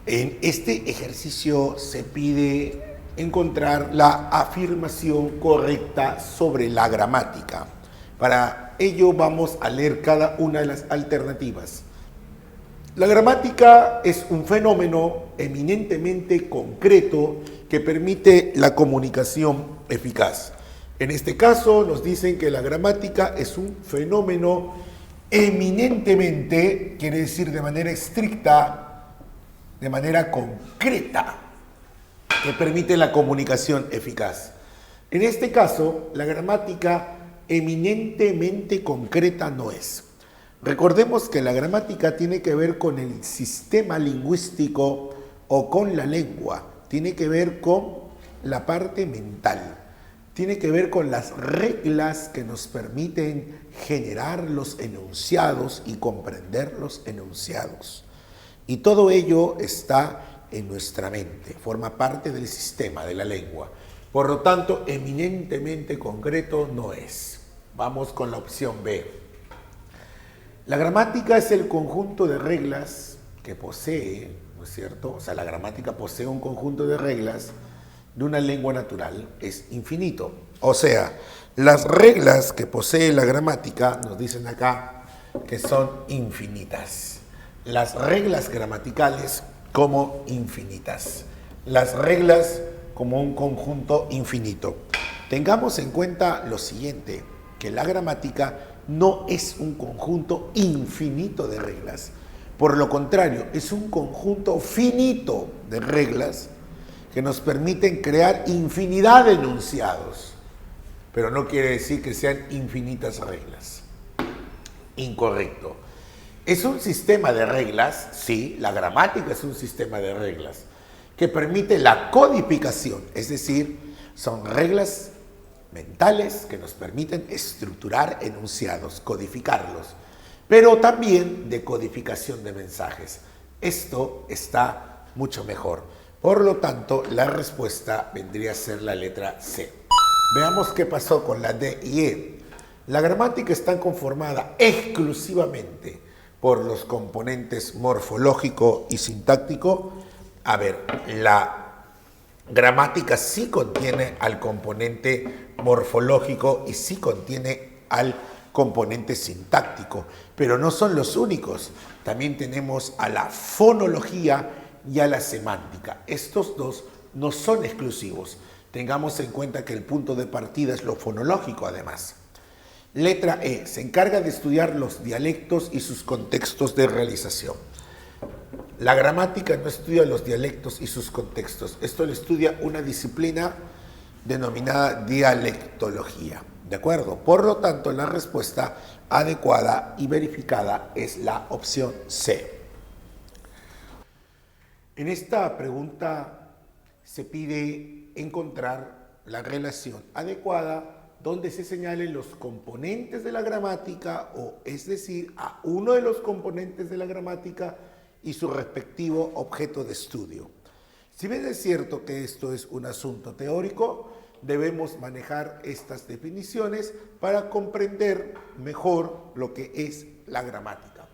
En este ejercicio se pide encontrar la afirmación correcta sobre la gramática. Para ello vamos a leer cada una de las alternativas. La gramática es un fenómeno eminentemente concreto que permite la comunicación eficaz. En este caso nos dicen que la gramática es un fenómeno eminentemente, quiere decir de manera estricta, de manera concreta, que permite la comunicación eficaz. En este caso, la gramática eminentemente concreta no es. Recordemos que la gramática tiene que ver con el sistema lingüístico o con la lengua, tiene que ver con la parte mental, tiene que ver con las reglas que nos permiten generar los enunciados y comprender los enunciados. Y todo ello está en nuestra mente, forma parte del sistema de la lengua. Por lo tanto, eminentemente concreto no es. Vamos con la opción B. La gramática es el conjunto de reglas que posee, ¿no es cierto? O sea, la gramática posee un conjunto de reglas de una lengua natural, es infinito. O sea, las reglas que posee la gramática, nos dicen acá, que son infinitas. Las reglas gramaticales como infinitas. Las reglas como un conjunto infinito. Tengamos en cuenta lo siguiente, que la gramática no es un conjunto infinito de reglas. Por lo contrario, es un conjunto finito de reglas que nos permiten crear infinidad de enunciados. Pero no quiere decir que sean infinitas reglas. Incorrecto. ¿Es un sistema de reglas? Sí, la gramática es un sistema de reglas que permite la codificación, es decir, son reglas mentales que nos permiten estructurar enunciados, codificarlos, pero también de codificación de mensajes. Esto está mucho mejor. Por lo tanto, la respuesta vendría a ser la letra C. Veamos qué pasó con la D y E. La gramática está conformada exclusivamente por los componentes morfológico y sintáctico. A ver, la gramática sí contiene al componente morfológico y sí contiene al componente sintáctico, pero no son los únicos. También tenemos a la fonología y a la semántica. Estos dos no son exclusivos. Tengamos en cuenta que el punto de partida es lo fonológico, además. Letra E. Se encarga de estudiar los dialectos y sus contextos de realización. La gramática no estudia los dialectos y sus contextos. Esto lo estudia una disciplina denominada dialectología. ¿De acuerdo? Por lo tanto, la respuesta adecuada y verificada es la opción C. En esta pregunta se pide encontrar la relación adecuada donde se señalen los componentes de la gramática, o es decir, a uno de los componentes de la gramática y su respectivo objeto de estudio. Si bien es cierto que esto es un asunto teórico, debemos manejar estas definiciones para comprender mejor lo que es la gramática.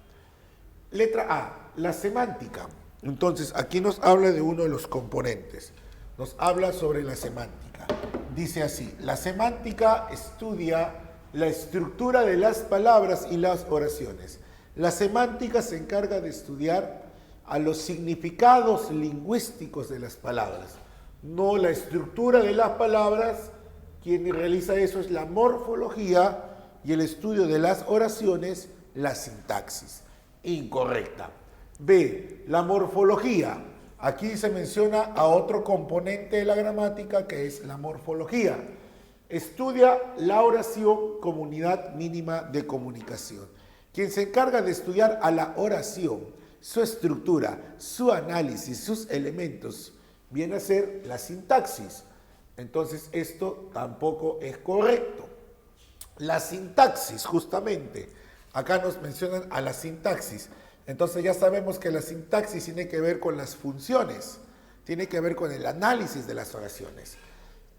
Letra A, la semántica. Entonces, aquí nos habla de uno de los componentes. Nos habla sobre la semántica. Dice así, la semántica estudia la estructura de las palabras y las oraciones. La semántica se encarga de estudiar a los significados lingüísticos de las palabras, no la estructura de las palabras. Quien realiza eso es la morfología, y el estudio de las oraciones, la sintaxis. Incorrecta. B, la morfología. Aquí se menciona a otro componente de la gramática, que es la morfología. Estudia la oración como unidad mínima de comunicación. Quien se encarga de estudiar a la oración, su estructura, su análisis, sus elementos, viene a ser la sintaxis. Entonces, esto tampoco es correcto. La sintaxis, justamente, acá nos mencionan a la sintaxis. Entonces ya sabemos que la sintaxis tiene que ver con las funciones, tiene que ver con el análisis de las oraciones.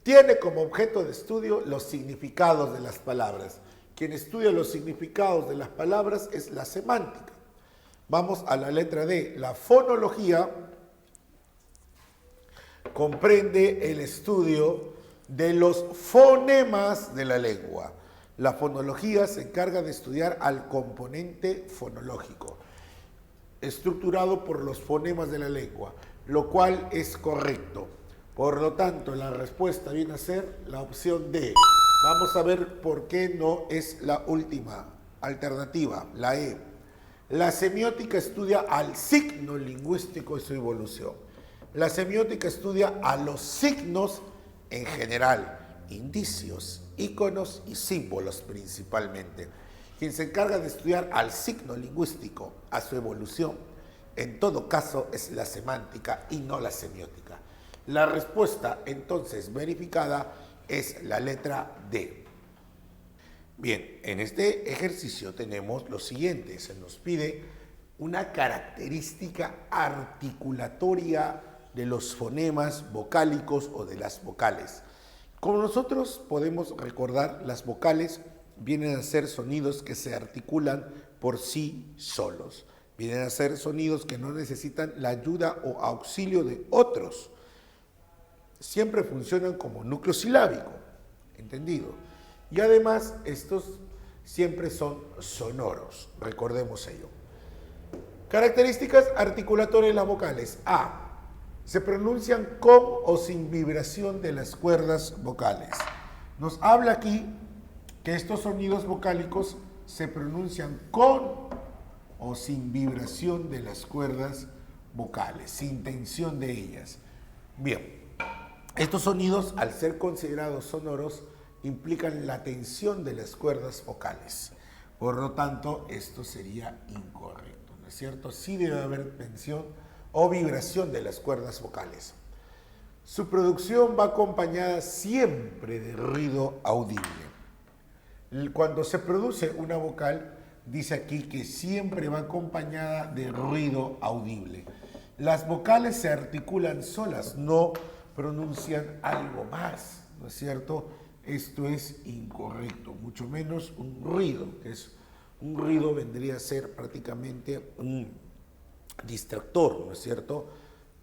Tiene como objeto de estudio los significados de las palabras. Quien estudia los significados de las palabras es la semántica. Vamos a la letra D. La fonología comprende el estudio de los fonemas de la lengua. La fonología se encarga de estudiar al componente fonológico, estructurado por los fonemas de la lengua, lo cual es correcto. Por lo tanto, la respuesta viene a ser la opción D. Vamos a ver por qué no es la última alternativa, la E. La semiótica estudia al signo lingüístico y su evolución. La semiótica estudia a los signos en general, indicios, íconos y símbolos principalmente. Quien se encarga de estudiar al signo lingüístico, a su evolución, en todo caso es la semántica y no la semiótica. La respuesta entonces verificada es la letra D. Bien, en este ejercicio tenemos lo siguiente, se nos pide una característica articulatoria de los fonemas vocálicos o de las vocales. Como nosotros podemos recordar, las vocales vienen a ser sonidos que se articulan por sí solos. Vienen a ser sonidos que no necesitan la ayuda o auxilio de otros. Siempre funcionan como núcleo silábico, ¿entendido? Y además estos siempre son sonoros, recordemos ello. Características articulatorias de las vocales. A. Se pronuncian con o sin vibración de las cuerdas vocales. Nos habla aquí que estos sonidos vocálicos se pronuncian con o sin vibración de las cuerdas vocales, sin tensión de ellas. Bien, estos sonidos, al ser considerados sonoros, implican la tensión de las cuerdas vocales. Por lo tanto, esto sería incorrecto, ¿no es cierto? Sí debe haber tensión o vibración de las cuerdas vocales. Su producción va acompañada siempre de ruido audible. Cuando se produce una vocal, dice aquí que siempre va acompañada de ruido audible. Las vocales se articulan solas, no pronuncian algo más, ¿no es cierto? Esto es incorrecto, mucho menos un ruido, que es un ruido vendría a ser prácticamente un distractor, ¿no es cierto?,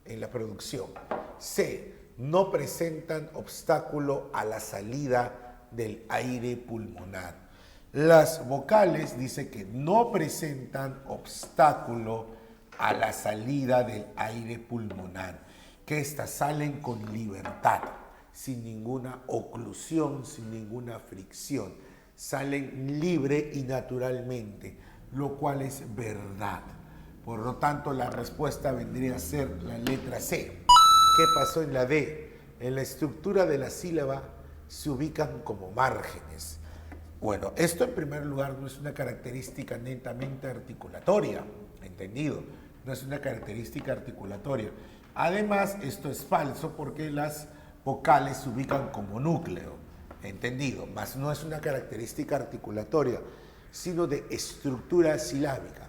en la producción. C. No presentan obstáculo a la salida del aire pulmonar. Las vocales dice que no presentan obstáculo a la salida del aire pulmonar, que éstas salen con libertad, sin ninguna oclusión, sin ninguna fricción. Salen libre y naturalmente, lo cual es verdad. Por lo tanto, la respuesta vendría a ser la letra C. ¿Qué pasó en la D? En la estructura de la sílaba se ubican como márgenes. Bueno, esto en primer lugar no es una característica netamente articulatoria, ¿entendido? No es una característica articulatoria. Además, esto es falso porque las vocales se ubican como núcleo, ¿entendido? Mas no es una característica articulatoria, sino de estructura silábica.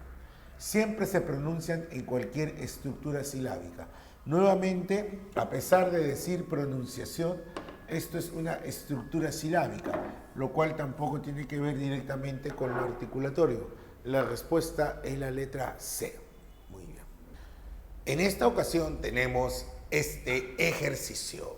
Siempre se pronuncian en cualquier estructura silábica. Nuevamente, a pesar de decir pronunciación, esto es una estructura silábica, lo cual tampoco tiene que ver directamente con lo articulatorio. La respuesta es la letra C. Muy bien. En esta ocasión tenemos este ejercicio.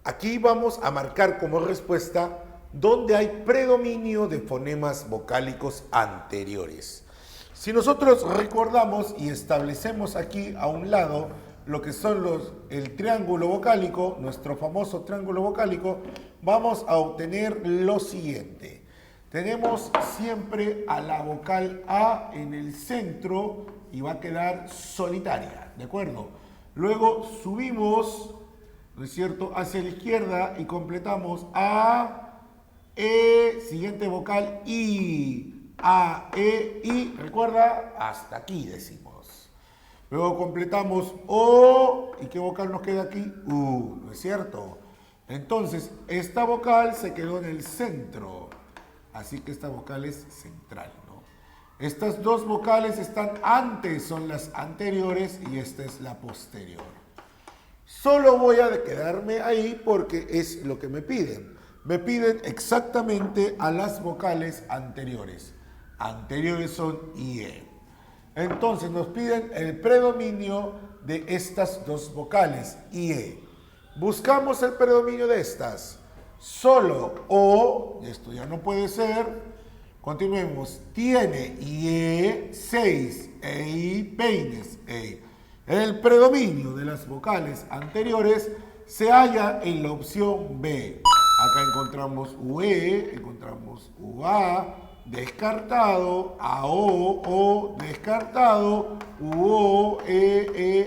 Aquí vamos a marcar como respuesta donde hay predominio de fonemas vocálicos anteriores. Si nosotros recordamos y establecemos aquí a un lado lo que son el triángulo vocálico, nuestro famoso triángulo vocálico, vamos a obtener lo siguiente. Tenemos siempre a la vocal A en el centro y va a quedar solitaria, ¿de acuerdo? Luego subimos, ¿no es cierto?, hacia la izquierda y completamos A, E, siguiente vocal I. A, E, I, recuerda, hasta aquí decimos. Luego completamos O, ¿y qué vocal nos queda aquí? U, ¿no es cierto? Entonces, esta vocal se quedó en el centro, así que esta vocal es central, ¿no? Estas dos vocales están antes, son las anteriores, y esta es la posterior. Solo voy a quedarme ahí porque es lo que me piden. Me piden exactamente a las vocales anteriores. Anteriores son IE. Entonces nos piden el predominio de estas dos vocales, IE. Buscamos el predominio de estas. Solo o, esto ya no puede ser. Continuemos. Tiene IE 6, EI, peines, EI. El predominio de las vocales anteriores se halla en la opción B. Acá encontramos UE, encontramos UA, descartado, AO, O, descartado, UO,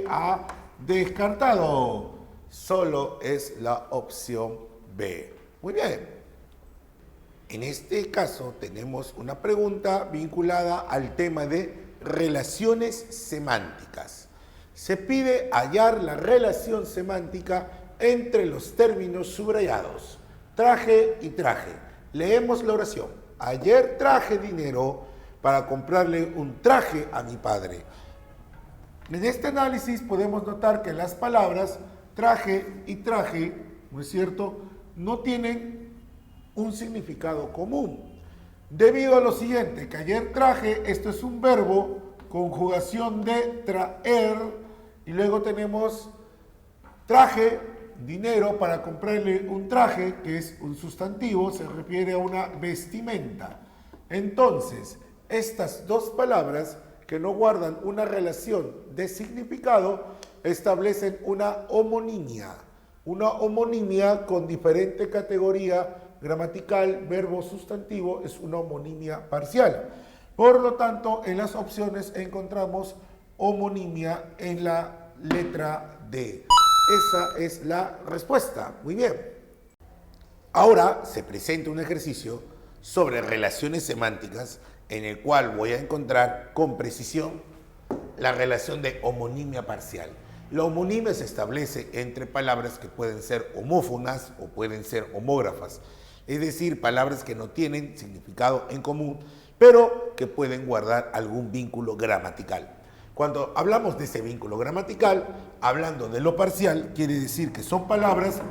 A, descartado. Solo es la opción B. Muy bien. En este caso tenemos una pregunta vinculada al tema de relaciones semánticas. Se pide hallar la relación semántica entre los términos subrayados, traje y traje. Leemos la oración. Ayer traje dinero para comprarle un traje a mi padre. En este análisis podemos notar que las palabras traje y traje, ¿no es cierto?, no tienen un significado común. Debido a lo siguiente, que ayer traje, esto es un verbo, conjugación de traer, y luego tenemos traje, dinero para comprarle un traje, que es un sustantivo, se refiere a una vestimenta. Entonces, estas dos palabras que no guardan una relación de significado establecen una homonimia con diferente categoría gramatical, verbo, sustantivo, es una homonimia parcial. Por lo tanto, en las opciones encontramos homonimia en la letra D. Esa es la respuesta. Muy bien. Ahora se presenta un ejercicio sobre relaciones semánticas en el cual voy a encontrar con precisión la relación de homonimia parcial. La homonimia se establece entre palabras que pueden ser homófonas o pueden ser homógrafas, es decir, palabras que no tienen significado en común, pero que pueden guardar algún vínculo gramatical. Cuando hablamos de ese vínculo gramatical, hablando de lo parcial, quiere decir que son palabras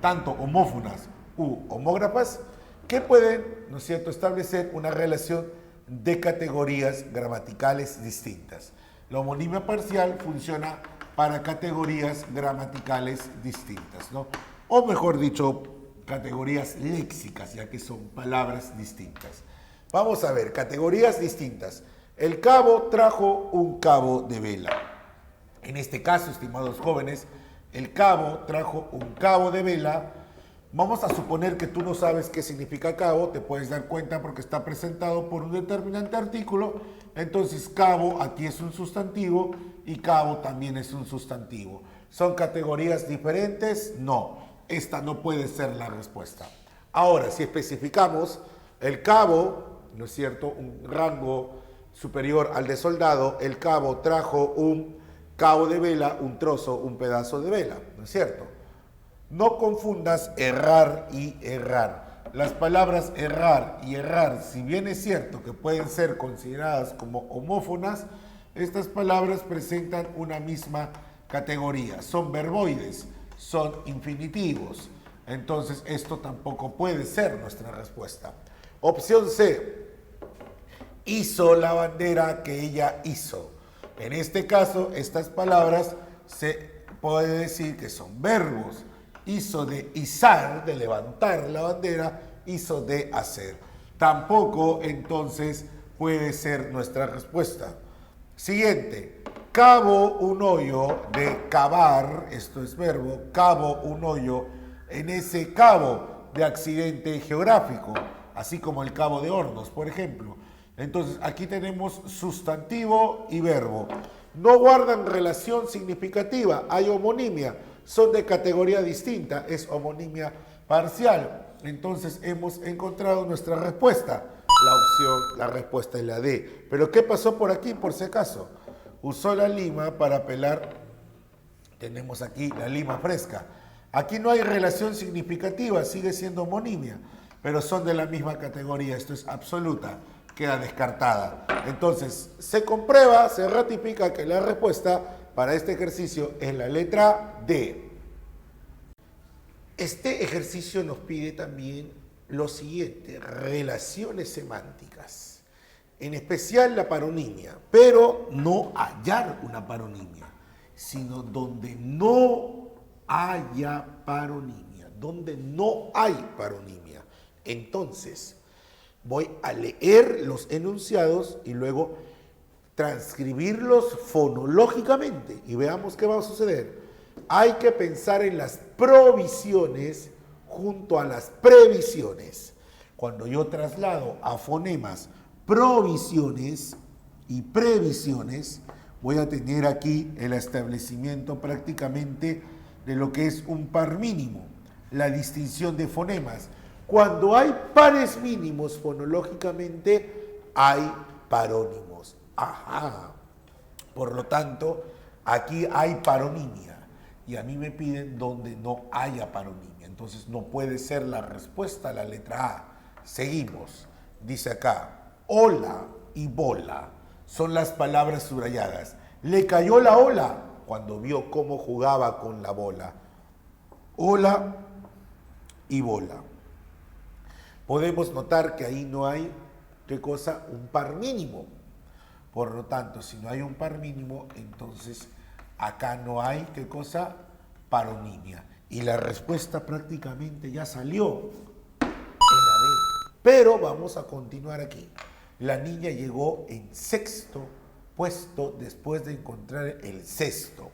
tanto homófonas u homógrafas que pueden, ¿no es cierto?, establecer una relación de categorías gramaticales distintas. La homonimia parcial funciona para categorías gramaticales distintas, ¿no? O mejor dicho, categorías léxicas, ya que son palabras distintas. Vamos a ver, categorías distintas. El cabo trajo un cabo de vela. En este caso, estimados jóvenes, el cabo trajo un cabo de vela. Vamos a suponer que tú no sabes qué significa cabo, te puedes dar cuenta porque está presentado por un determinante artículo. Entonces, cabo aquí es un sustantivo y cabo también es un sustantivo. ¿Son categorías diferentes? No, esta no puede ser la respuesta. Ahora, si especificamos el cabo, ¿no es cierto?, un rango superior al de soldado, el cabo trajo un cabo de vela, un trozo, un pedazo de vela, ¿no es cierto? No confundas errar y errar. Las palabras errar y errar, si bien es cierto que pueden ser consideradas como homófonas, estas palabras presentan una misma categoría. Son verboides, son infinitivos. Entonces, esto tampoco puede ser nuestra respuesta. Opción C. Hizo la bandera que ella hizo. En este caso, estas palabras se puede decir que son verbos. Hizo de izar, de levantar la bandera, hizo de hacer. Tampoco, entonces, puede ser nuestra respuesta. Siguiente. Cavo un hoyo, de cavar, esto es verbo, cavo un hoyo, en ese cabo de accidente geográfico, así como el Cabo de Hornos, por ejemplo. Entonces, aquí tenemos sustantivo y verbo. No guardan relación significativa, hay homonimia, son de categoría distinta, es homonimia parcial. Entonces, hemos encontrado nuestra respuesta. La respuesta es la D. Pero, ¿qué pasó por aquí, por si acaso? Usó la lima para pelar, tenemos aquí la lima fresca. Aquí no hay relación significativa, sigue siendo homonimia, pero son de la misma categoría, esto es absoluta, queda descartada. Entonces, se comprueba, se ratifica que la respuesta para este ejercicio es la letra D. Este ejercicio nos pide también lo siguiente, relaciones semánticas, en especial la paronimia, pero no hallar una paronimia. sino donde no haya paronimia, donde no hay paronimia. Entonces, voy a leer los enunciados y luego transcribirlos fonológicamente y veamos qué va a suceder. Hay que pensar en las provisiones junto a las previsiones. Cuando yo traslado a fonemas provisiones y previsiones, voy a tener aquí el establecimiento prácticamente de lo que es un par mínimo, la distinción de fonemas. Cuando hay pares mínimos fonológicamente, hay parónimos. Ajá. Por lo tanto, aquí hay paronimia y a mí me piden donde no haya paronimia. Entonces no puede ser la respuesta la letra A. Seguimos. Dice acá, ola y bola son las palabras subrayadas. Le cayó la ola cuando vio cómo jugaba con la bola. Ola y bola. Podemos notar que ahí no hay, ¿qué cosa? Un par mínimo. Por lo tanto, si no hay un par mínimo, entonces acá no hay, ¿qué cosa? Paronimia. Y la respuesta prácticamente ya salió en la B. Pero vamos a continuar aquí. La niña llegó en sexto puesto después de encontrar el sexto.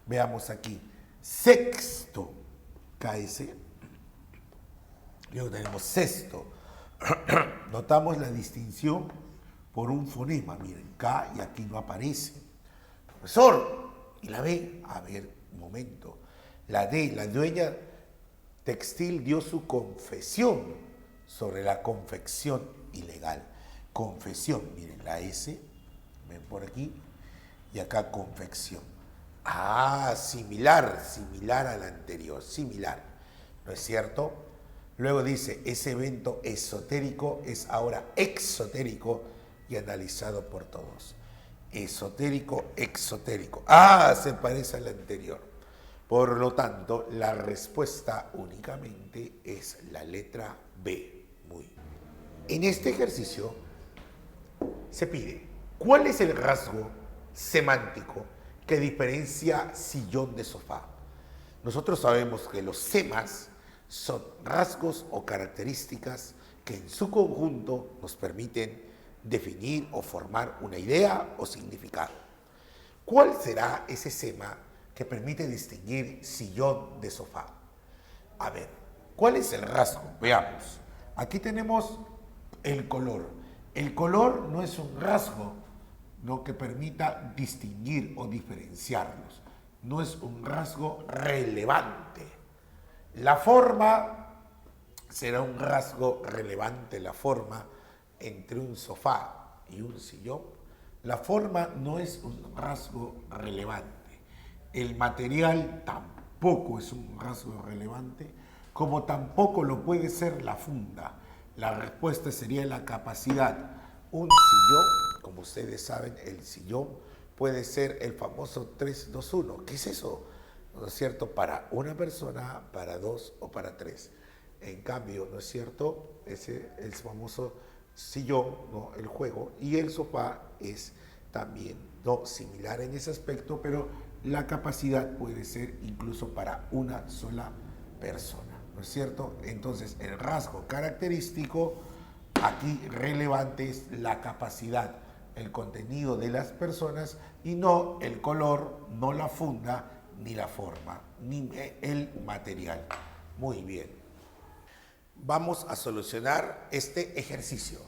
Veamos aquí. Sexto, KS. Luego tenemos sexto. Notamos la distinción por un fonema. Miren, K y aquí no aparece. Profesor, ¿y la B? A ver, un momento. La D, la dueña textil dio su confesión sobre la confección ilegal. Confesión, miren, la S, ven por aquí, y acá confección. Ah, similar al anterior, similar, ¿no es cierto? Luego dice, ese evento esotérico es ahora exotérico y analizado por todos. Esotérico, exotérico. Ah, se parece al anterior. Por lo tanto, la respuesta únicamente es la letra B. Muy bien. En este ejercicio se pide, ¿cuál es el rasgo semántico que diferencia sillón de sofá? Nosotros sabemos que los semas son rasgos o características que en su conjunto nos permiten definir o formar una idea o significado. ¿Cuál será ese sema que permite distinguir sillón de sofá? A ver, ¿cuál es el rasgo? Veamos. Aquí tenemos el color. El color no es un rasgo, ¿no?, que permita distinguir o diferenciarlos. No es un rasgo relevante. La forma será un rasgo relevante, la forma entre un sofá y un sillón. La forma no es un rasgo relevante. El material tampoco es un rasgo relevante, como tampoco lo puede ser la funda. La respuesta sería la capacidad. Un sillón, como ustedes saben, el sillón puede ser el famoso 3-2-1. ¿Qué es eso? ¿No es cierto? Para una persona, para dos o para tres. En cambio, ¿no es cierto? Ese es el famoso sillón, ¿no?, el juego, y el sofá es también, ¿no?, similar en ese aspecto, pero la capacidad puede ser incluso para una sola persona, ¿no es cierto? Entonces, el rasgo característico aquí relevante es la capacidad, el contenido de las personas, y no el color, no la funda, ni la forma, ni el material. Muy bien. Vamos a solucionar este ejercicio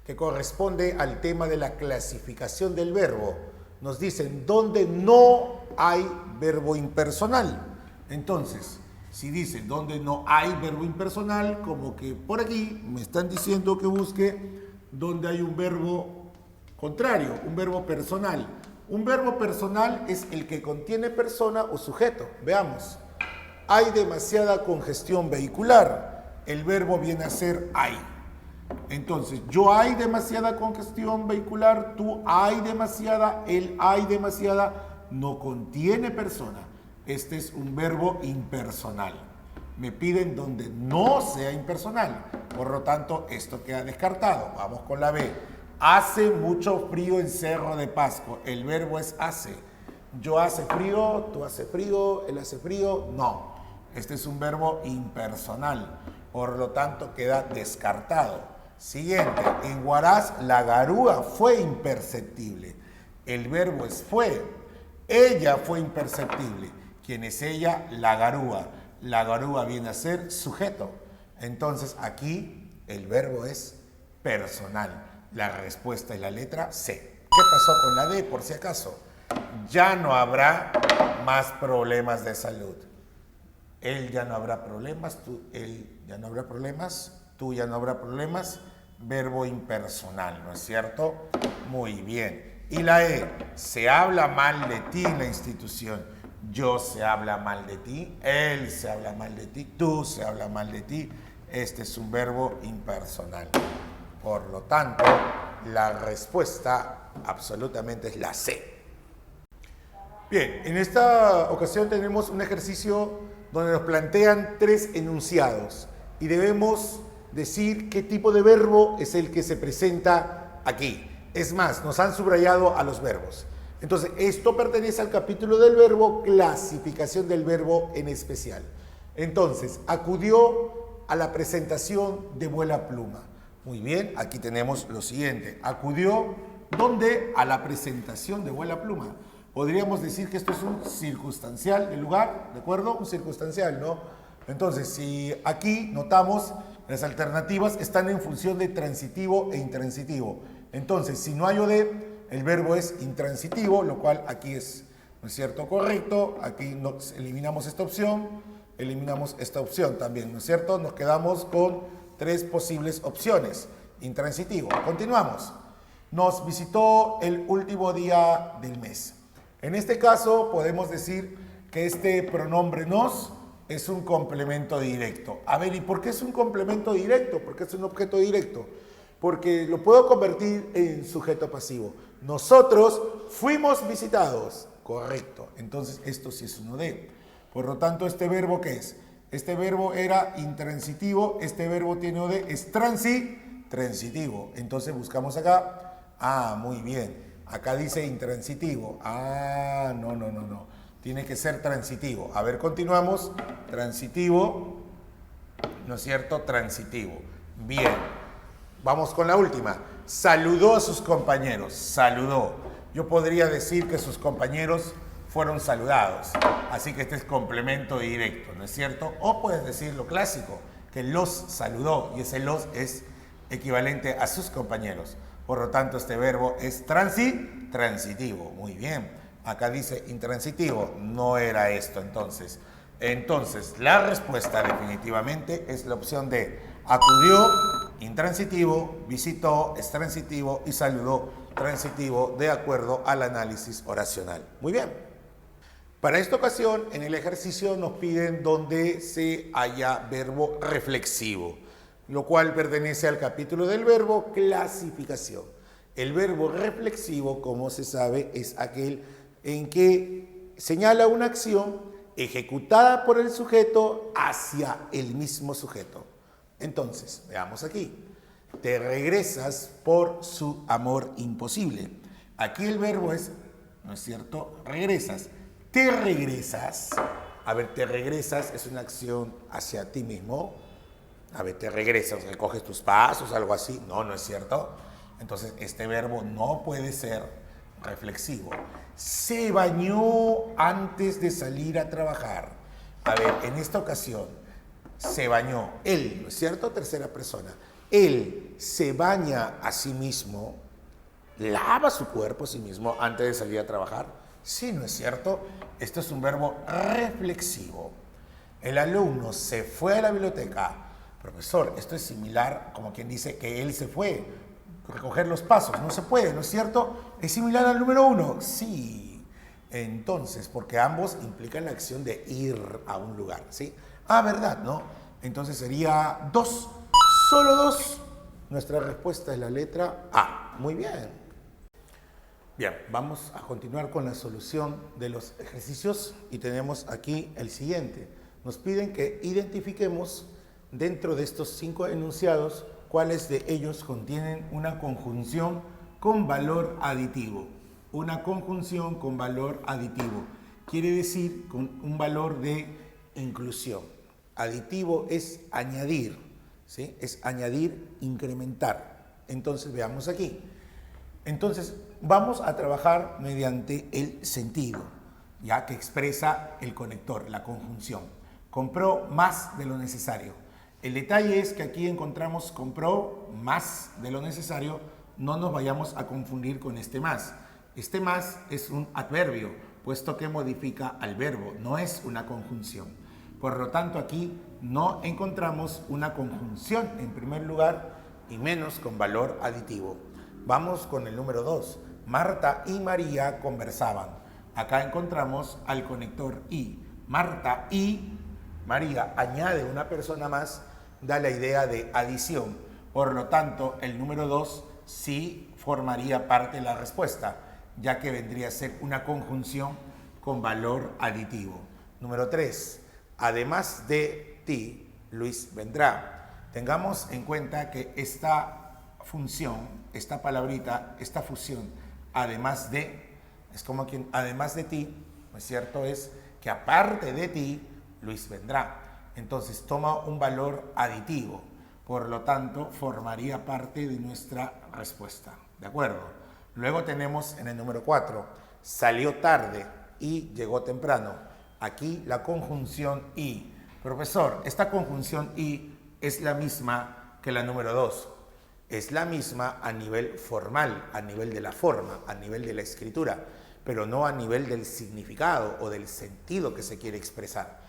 que corresponde al tema de la clasificación del verbo. Nos dicen dónde no hay verbo impersonal. Entonces, si dicen dónde no hay verbo impersonal, como que por aquí me están diciendo que busque donde hay un verbo contrario, un verbo personal. Un verbo personal es el que contiene persona o sujeto. Veamos. Hay demasiada congestión vehicular. El verbo viene a ser hay. Entonces, yo hay demasiada congestión vehicular, tú hay demasiada, él hay demasiada, no contiene persona. Este es un verbo impersonal. Me piden donde no sea impersonal. Por lo tanto, esto queda descartado. Vamos con la B. Hace mucho frío en Cerro de Pasco. El verbo es hace. Yo hace frío, tú hace frío, él hace frío. No, este es un verbo impersonal, por lo tanto queda descartado. Siguiente, en Huaraz la garúa fue imperceptible. El verbo es fue. Ella fue imperceptible. ¿Quién es ella? La garúa. La garúa viene a ser sujeto. Entonces aquí el verbo es personal. La respuesta es la letra C. ¿Qué pasó con la D, por si acaso? Ya no habrá más problemas de salud. Él ya no habrá problemas, él ya no habrá problemas, tú ya no habrá problemas. Verbo impersonal, ¿no es cierto? Muy bien. Y la E, se habla mal de ti en la institución. Yo se habla mal de ti, él se habla mal de ti, tú se habla mal de ti. Este es un verbo impersonal. Por lo tanto, la respuesta absolutamente es la C. Bien, en esta ocasión tenemos un ejercicio donde nos plantean 3 enunciados y debemos decir qué tipo de verbo es el que se presenta aquí. Es más, nos han subrayado a los verbos. Entonces, esto pertenece al capítulo del verbo, clasificación del verbo en especial. Entonces, acudió a la presentación de Vuela Pluma. Muy bien, aquí tenemos lo siguiente. Acudió, ¿dónde? A la presentación de Vuela Pluma. Podríamos decir que esto es un circunstancial del lugar, ¿de acuerdo? Un circunstancial, ¿no? Entonces, si aquí notamos, las alternativas están en función de transitivo e intransitivo. Entonces, si no hay OD, el verbo es intransitivo, lo cual aquí es, ¿no es cierto?, correcto. Aquí eliminamos esta opción también, ¿no es cierto? Nos quedamos con 3 posibles opciones. Intransitivo. Continuamos. Nos visitó el último día del mes. En este caso podemos decir que este pronombre nos es un complemento directo. A ver, ¿y por qué es un complemento directo? ¿Por qué es un objeto directo? Porque lo puedo convertir en sujeto pasivo. Nosotros fuimos visitados. Correcto. Entonces esto sí es un OD. Por lo tanto, ¿este verbo qué es? Este verbo era intransitivo. Este verbo tiene OD. Es transitivo. Entonces buscamos acá. Ah, muy bien. Acá dice intransitivo. Ah, no. Tiene que ser transitivo. A ver, continuamos. Transitivo. ¿No es cierto? Transitivo. Bien. Vamos con la última. Saludó a sus compañeros. Saludó. Yo podría decir que sus compañeros fueron saludados. Así que este es complemento directo, ¿no es cierto? O puedes decir lo clásico, que los saludó. Y ese los es equivalente a sus compañeros. Por lo tanto, este verbo es transitivo. Muy bien. Acá dice intransitivo. No era esto entonces. Entonces, la respuesta definitivamente es la opción D. Acudió, intransitivo, visitó, es transitivo y saludó, transitivo, de acuerdo al análisis oracional. Muy bien. Para esta ocasión, en el ejercicio nos piden donde se haya verbo reflexivo, lo cual pertenece al capítulo del verbo clasificación. El verbo reflexivo, como se sabe, es aquel en que señala una acción ejecutada por el sujeto hacia el mismo sujeto. Entonces, veamos aquí. Te regresas por su amor imposible. Aquí el verbo es, ¿no es cierto?, regresas. Te regresas. A ver, te regresas es una acción hacia ti mismo. A ver, te regresas, recoges tus pasos, algo así. No, no es cierto. Entonces, este verbo no puede ser reflexivo. Se bañó antes de salir a trabajar. A ver, en esta ocasión, se bañó. Él, ¿no es cierto? Tercera persona. Él se baña a sí mismo, lava su cuerpo a sí mismo antes de salir a trabajar. Sí, ¿no es cierto? Esto es un verbo reflexivo. El alumno se fue a la biblioteca. Profesor, esto es similar como quien dice que él se fue a recoger los pasos. No se puede, ¿no es cierto? ¿Es similar al número 1? Sí. Entonces, porque ambos implican la acción de ir a un lugar, ¿sí? Ah, ¿verdad? ¿No? Entonces sería 2. Solo 2. Nuestra respuesta es la letra A. Muy bien. Bien, vamos a continuar con la solución de los ejercicios y tenemos aquí el siguiente. Nos piden que identifiquemos dentro de estos 5 enunciados cuáles de ellos contienen una conjunción con valor aditivo. una conjunción con valor aditivo. Quiere decir con un valor de inclusión. Aditivo es añadir, ¿sí? Es añadir, incrementar. Entonces veamos aquí. Entonces vamos a trabajar mediante el sentido, ya que expresa el conector, la conjunción. Compró más de lo necesario. El detalle es que aquí encontramos compró más de lo necesario. No nos vayamos a confundir con este más. Este más es un adverbio, puesto que modifica al verbo, no es una conjunción. Por lo tanto, aquí no encontramos una conjunción en primer lugar y menos con valor aditivo. Vamos con el número 2. Marta y María conversaban. Acá encontramos al conector y. Marta y María añade una persona más, da la idea de adición. Por lo tanto, el número 2 sí formaría parte de la respuesta, ya que vendría a ser una conjunción con valor aditivo. Número 3. Además de ti, Luis vendrá. Tengamos en cuenta que esta función, esta palabrita, esta fusión, además de, es como quien, además de ti, ¿no es cierto? Es que aparte de ti, Luis vendrá. Entonces toma un valor aditivo. Por lo tanto, formaría parte de nuestra respuesta. ¿De acuerdo? Luego tenemos en el número 4, salió tarde y llegó temprano. Aquí la conjunción y. Profesor, esta conjunción y es la misma que la número 2. Es la misma a nivel formal, a nivel de la forma, a nivel de la escritura, pero no a nivel del significado o del sentido que se quiere expresar.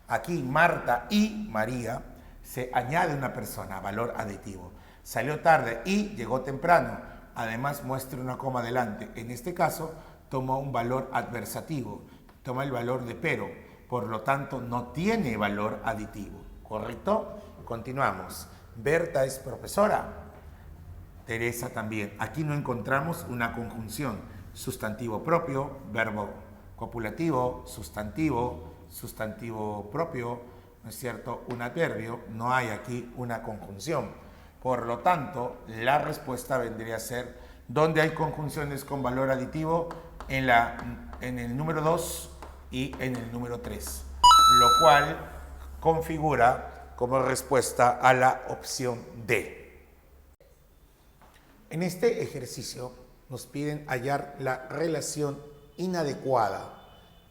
Aquí Marta y María se añade una persona, valor aditivo. Salió tarde y llegó temprano. Además muestra una coma delante. En este caso toma un valor adversativo, toma el valor de pero. Por lo tanto no tiene valor aditivo. ¿Correcto? Continuamos. Berta es profesora. Teresa también. Aquí no encontramos una conjunción. Sustantivo propio, verbo copulativo, sustantivo propio, ¿no es cierto? Un adverbio. No hay aquí una conjunción. Por lo tanto, la respuesta vendría a ser, ¿dónde hay conjunciones con valor aditivo? En el número 2 y en el número 3. Lo cual configura como respuesta a la opción D. En este ejercicio nos piden hallar la relación inadecuada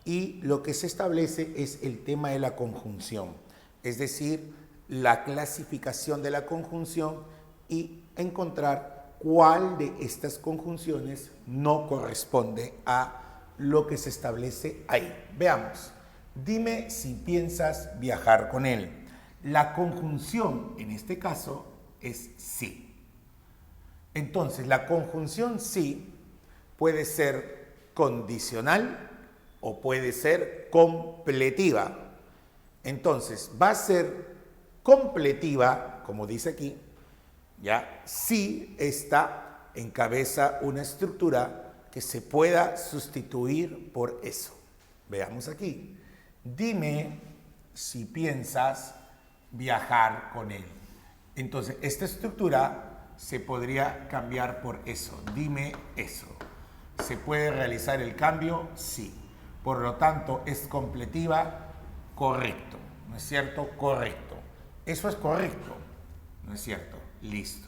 y lo que se establece es el tema de la conjunción, es decir, la clasificación de la conjunción y encontrar cuál de estas conjunciones no corresponde a lo que se establece ahí. Veamos. Dime si piensas viajar con él. La conjunción en este caso es sí. Entonces, la conjunción sí puede ser condicional o puede ser completiva. Entonces, va a ser completiva, como dice aquí, ya, si esta encabeza una estructura que se pueda sustituir por eso. Veamos aquí. Dime si piensas viajar con él. Entonces, esta estructura se podría cambiar por eso. Dime eso. ¿Se puede realizar el cambio? Sí. Por lo tanto, es completiva, correcto. ¿No es cierto? Correcto. Eso es correcto. ¿No es cierto? Listo.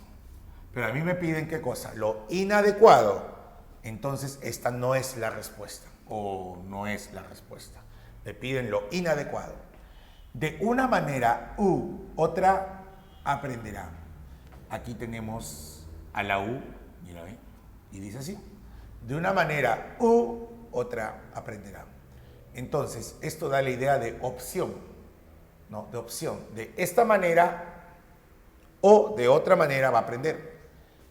Pero a mí me piden ¿qué cosa? Lo inadecuado. Entonces, esta no es la respuesta. O no es la respuesta. Me piden lo inadecuado. De una manera u otra aprenderá. Aquí tenemos a la U, mira, ¿eh? Y dice así. De una manera u otra aprenderá. Entonces, esto da la idea de opción, ¿no? De opción. De esta manera o de otra manera va a aprender.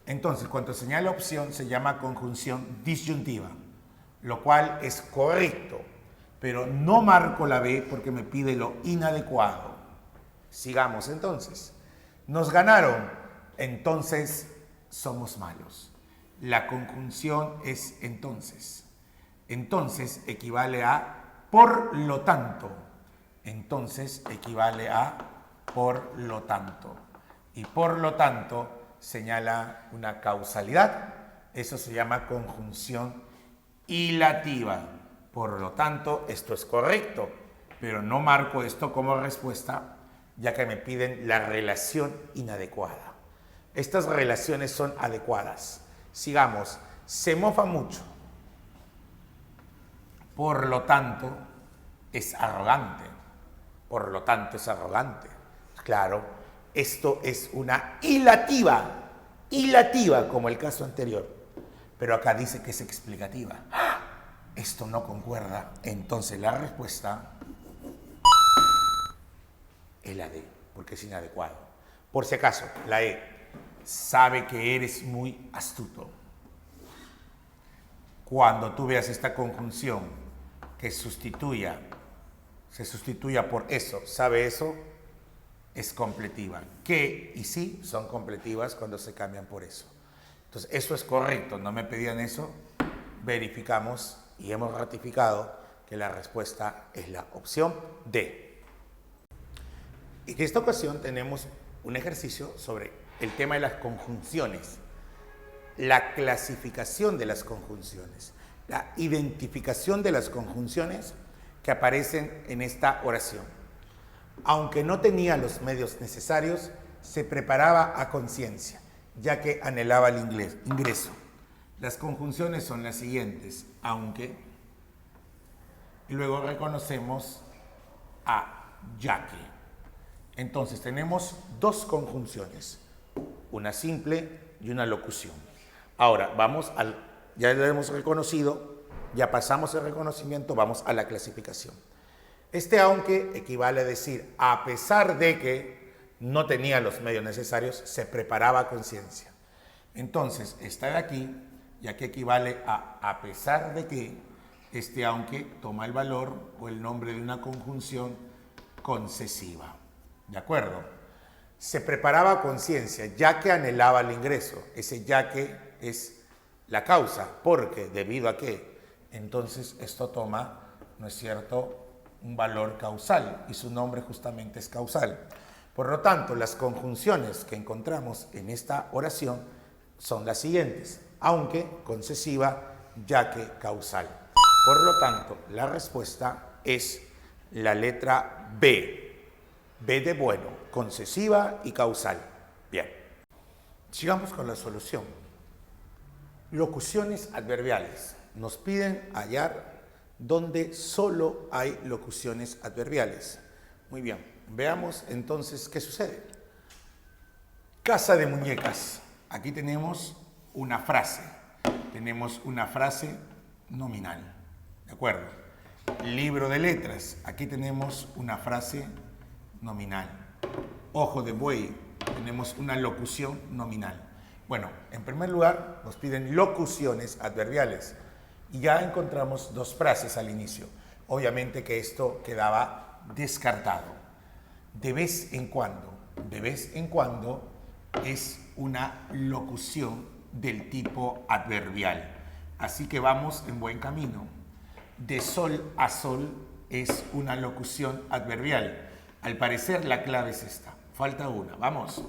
Entonces, cuando señala opción, se llama conjunción disyuntiva, lo cual es correcto, pero no marco la B porque me pide lo inadecuado. Sigamos entonces. Nos ganaron, entonces somos malos. La conjunción es entonces. Entonces equivale a por lo tanto. Entonces equivale a por lo tanto. Y por lo tanto señala una causalidad. Eso se llama conjunción ilativa. Por lo tanto, esto es correcto, pero no marco esto como respuesta, ya que me piden la relación inadecuada. Estas relaciones son adecuadas. Sigamos. Se mofa mucho. Por lo tanto, es arrogante. Por lo tanto, es arrogante. Claro, esto es una ilativa. Ilativa, como el caso anterior. Pero acá dice que es explicativa. Esto no concuerda. Entonces la respuesta es la D, porque es inadecuado. Por si acaso, la E. Sabe que eres muy astuto. Cuando tú veas esta conjunción que se sustituya por eso, sabe eso, es completiva. Que y sí son completivas cuando se cambian por eso. Entonces, eso es correcto, no me pedían eso, verificamos y hemos ratificado que la respuesta es la opción D. Y en esta ocasión tenemos un ejercicio sobre el tema de las conjunciones, la clasificación de las conjunciones, la identificación de las conjunciones que aparecen en esta oración. Aunque no tenía los medios necesarios, se preparaba a conciencia, ya que anhelaba el ingreso. Las conjunciones son las siguientes: aunque, y luego reconocemos a ya que. Entonces tenemos dos conjunciones, una simple y una locución. Ahora vamos ya lo hemos reconocido, ya pasamos el reconocimiento, vamos a la clasificación. Este aunque equivale a decir, a pesar de que no tenía los medios necesarios, se preparaba a conciencia. Entonces, esta de aquí, ya que equivale a pesar de que, este aunque toma el valor o el nombre de una conjunción concesiva. ¿De acuerdo? Se preparaba a conciencia, ya que anhelaba el ingreso. Ese ya que es la causa, porque debido a que, entonces esto toma, ¿no es cierto?, un valor causal, y su nombre justamente es causal. Por lo tanto, las conjunciones que encontramos en esta oración son las siguientes: aunque, concesiva, ya que, causal. Por lo tanto, la respuesta es la letra B. B de bueno, concesiva y causal. Bien. Sigamos con la solución. Locuciones adverbiales. Nos piden hallar donde solo hay locuciones adverbiales. Muy bien, veamos entonces qué sucede. Casa de muñecas. Aquí tenemos una frase. Tenemos una frase nominal. ¿De acuerdo? Libro de letras. Aquí tenemos una frase nominal. Ojo de buey. Tenemos una locución nominal. Bueno, en primer lugar nos piden locuciones adverbiales. Y ya encontramos dos frases al inicio. Obviamente que esto quedaba descartado. De vez en cuando. De vez en cuando es una locución del tipo adverbial. Así que vamos en buen camino. De sol a sol es una locución adverbial. Al parecer la clave es esta. Falta una. Vamos.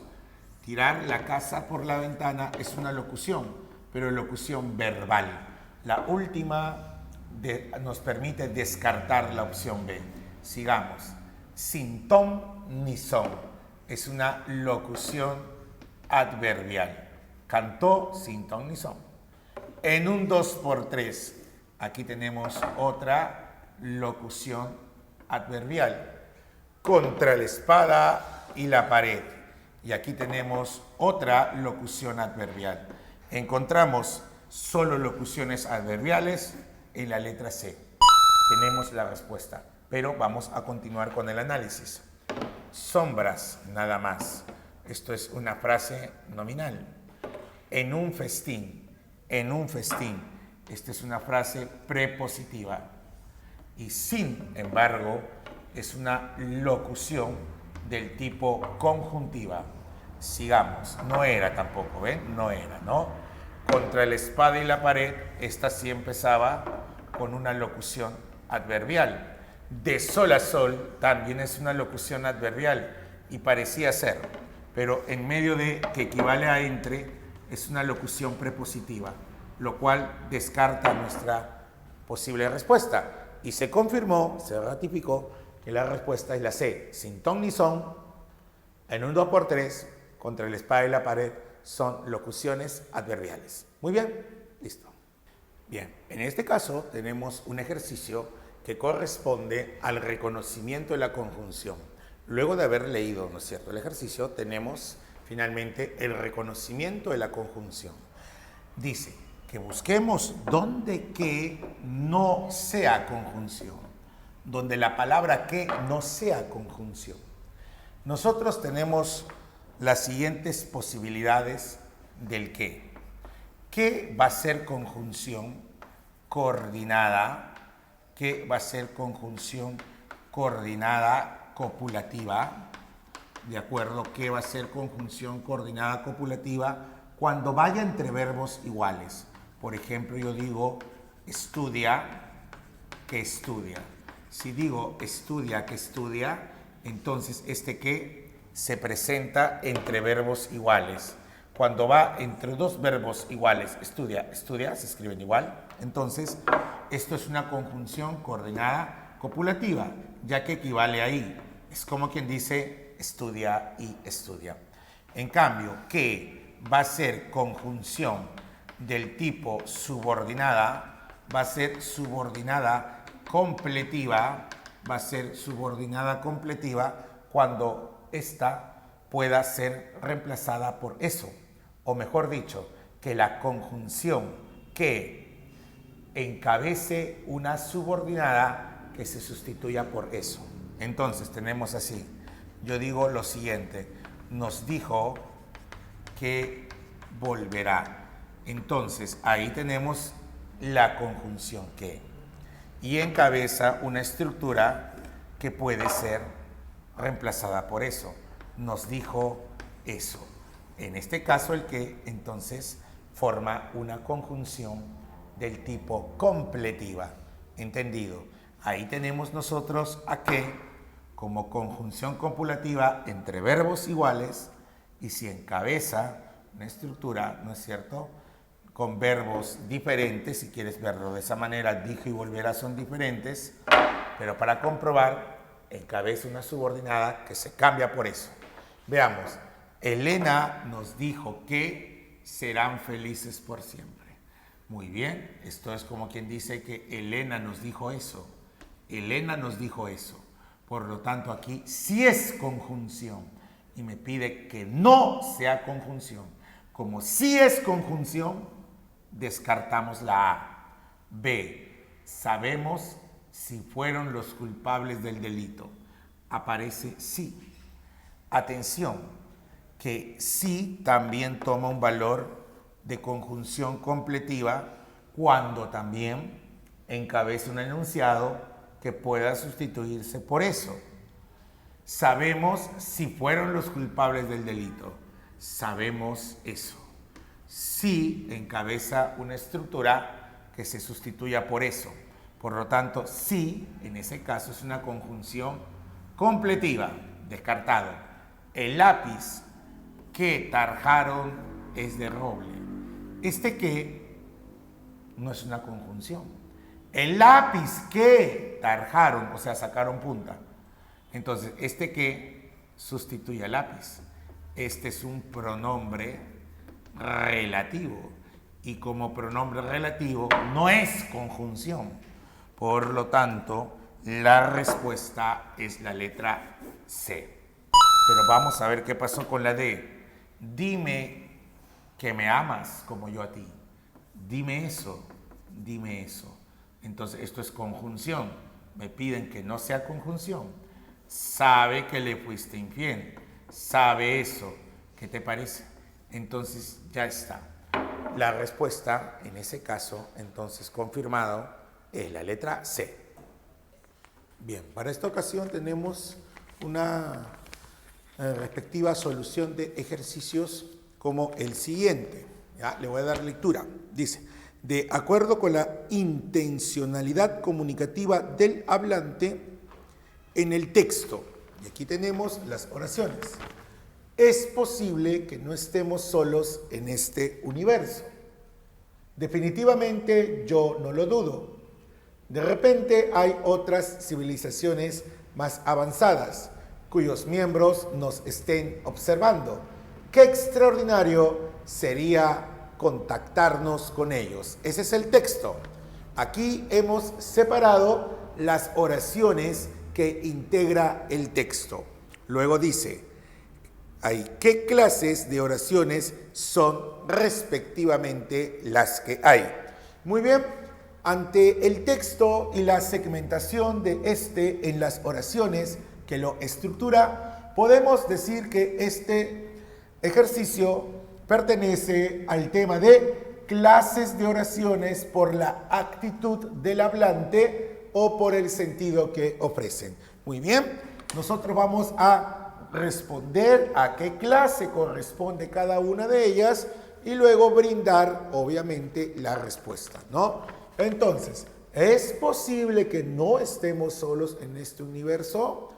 Tirar la casa por la ventana es una locución, pero locución verbal. La última nos permite descartar la opción B. Sigamos. Sin ton ni son. Es una locución adverbial. Cantó sin ton ni son. En un 2x3. Aquí tenemos otra locución adverbial. Contra la espada y la pared. Y aquí tenemos otra locución adverbial. Encontramos solo locuciones adverbiales en la letra C. Tenemos la respuesta, pero vamos a continuar con el análisis. Sombras, nada más. Esto es una frase nominal. En un festín. En un festín. Esta es una frase prepositiva. Y sin embargo, es una locución del tipo conjuntiva. Sigamos. No era tampoco, ¿ven? No era, ¿no? Contra la espada y la pared, esta sí empezaba con una locución adverbial. De sol a sol también es una locución adverbial y parecía ser, pero en medio de que equivale a entre, es una locución prepositiva, lo cual descarta nuestra posible respuesta. Y se confirmó, se ratificó que la respuesta es la C. Sin ton ni son, en un 2×3, contra la espada y la pared, son locuciones adverbiales. Muy bien, listo. Bien, en este caso tenemos un ejercicio que corresponde al reconocimiento de la conjunción. Luego de haber leído, ¿no es cierto?, el ejercicio, tenemos finalmente el reconocimiento de la conjunción. Dice que busquemos donde que no sea conjunción, donde la palabra que no sea conjunción. Nosotros tenemos las siguientes posibilidades del que. Que va a ser conjunción coordinada, que va a ser conjunción coordinada copulativa, ¿de acuerdo? Que va a ser conjunción coordinada copulativa cuando vaya entre verbos iguales. Por ejemplo, yo digo estudia, que estudia. Si digo estudia, que estudia, entonces este que se presenta entre verbos iguales. Cuando va entre dos verbos iguales, estudia, estudia, se escriben igual. Entonces, esto es una conjunción coordinada copulativa, ya que equivale ahí. Es como quien dice estudia y estudia. En cambio, que va a ser conjunción del tipo subordinada, va a ser subordinada completiva, va a ser subordinada completiva cuando esta pueda ser reemplazada por eso. O mejor dicho, que la conjunción que encabece una subordinada que se sustituya por eso. Entonces tenemos así, yo digo lo siguiente, nos dijo que volverá. Entonces ahí tenemos la conjunción que y encabeza una estructura que puede ser reemplazada por eso. Nos dijo eso. En este caso el que entonces forma una conjunción del tipo completiva. ¿Entendido? Ahí tenemos nosotros a que como conjunción copulativa entre verbos iguales y si encabeza una estructura, ¿no es cierto?, con verbos diferentes, si quieres verlo de esa manera, dijo y volverá son diferentes, pero para comprobar encabeza una subordinada que se cambia por eso. Veamos, Elena nos dijo que serán felices por siempre. Muy bien, esto es como quien dice que Elena nos dijo eso. Elena nos dijo eso. Por lo tanto, aquí sí es conjunción y me pide que no sea conjunción. Como sí es conjunción, descartamos la A. B, sabemos si fueron los culpables del delito. Aparece sí. Atención, que sí también toma un valor de conjunción completiva cuando también encabeza un enunciado que pueda sustituirse por eso. Sabemos si fueron los culpables del delito. Sabemos eso. Sí encabeza una estructura que se sustituya por eso. Por lo tanto, sí, en ese caso es una conjunción completiva. Descartado. El lápiz que tarjaron es de roble. Este que no es una conjunción. El lápiz que tarjaron, o sea, sacaron punta. Entonces, este que sustituye al lápiz. Este es un pronombre relativo. Y como pronombre relativo no es conjunción. Por lo tanto, la respuesta es la letra C. Pero vamos a ver qué pasó con la D. Dime que me amas como yo a ti. Dime eso, dime eso. Entonces, esto es conjunción. Me piden que no sea conjunción. Sabe que le fuiste infiel. Sabe eso. ¿Qué te parece? Entonces, ya está. La respuesta, en ese caso, entonces confirmado, es la letra C. Bien, para esta ocasión tenemos una respectiva solución de ejercicios como el siguiente. Ya, le voy a dar lectura. Dice, de acuerdo con la intencionalidad comunicativa del hablante en el texto, y aquí tenemos las oraciones, es posible que no estemos solos en este universo. Definitivamente yo no lo dudo. De repente hay otras civilizaciones más avanzadas cuyos miembros nos estén observando. Qué extraordinario sería contactarnos con ellos. Ese es el texto. Aquí hemos separado las oraciones que integra el texto. Luego dice, ¿qué clases de oraciones son respectivamente las que hay? Muy bien, ante el texto y la segmentación de en las oraciones que lo estructura, podemos decir que este ejercicio pertenece al tema de clases de oraciones por la actitud del hablante o por el sentido que ofrecen. Muy bien, nosotros vamos a responder a qué clase corresponde cada una de ellas y luego brindar, obviamente, la respuesta, ¿no? Entonces, ¿es posible que no estemos solos en este universo?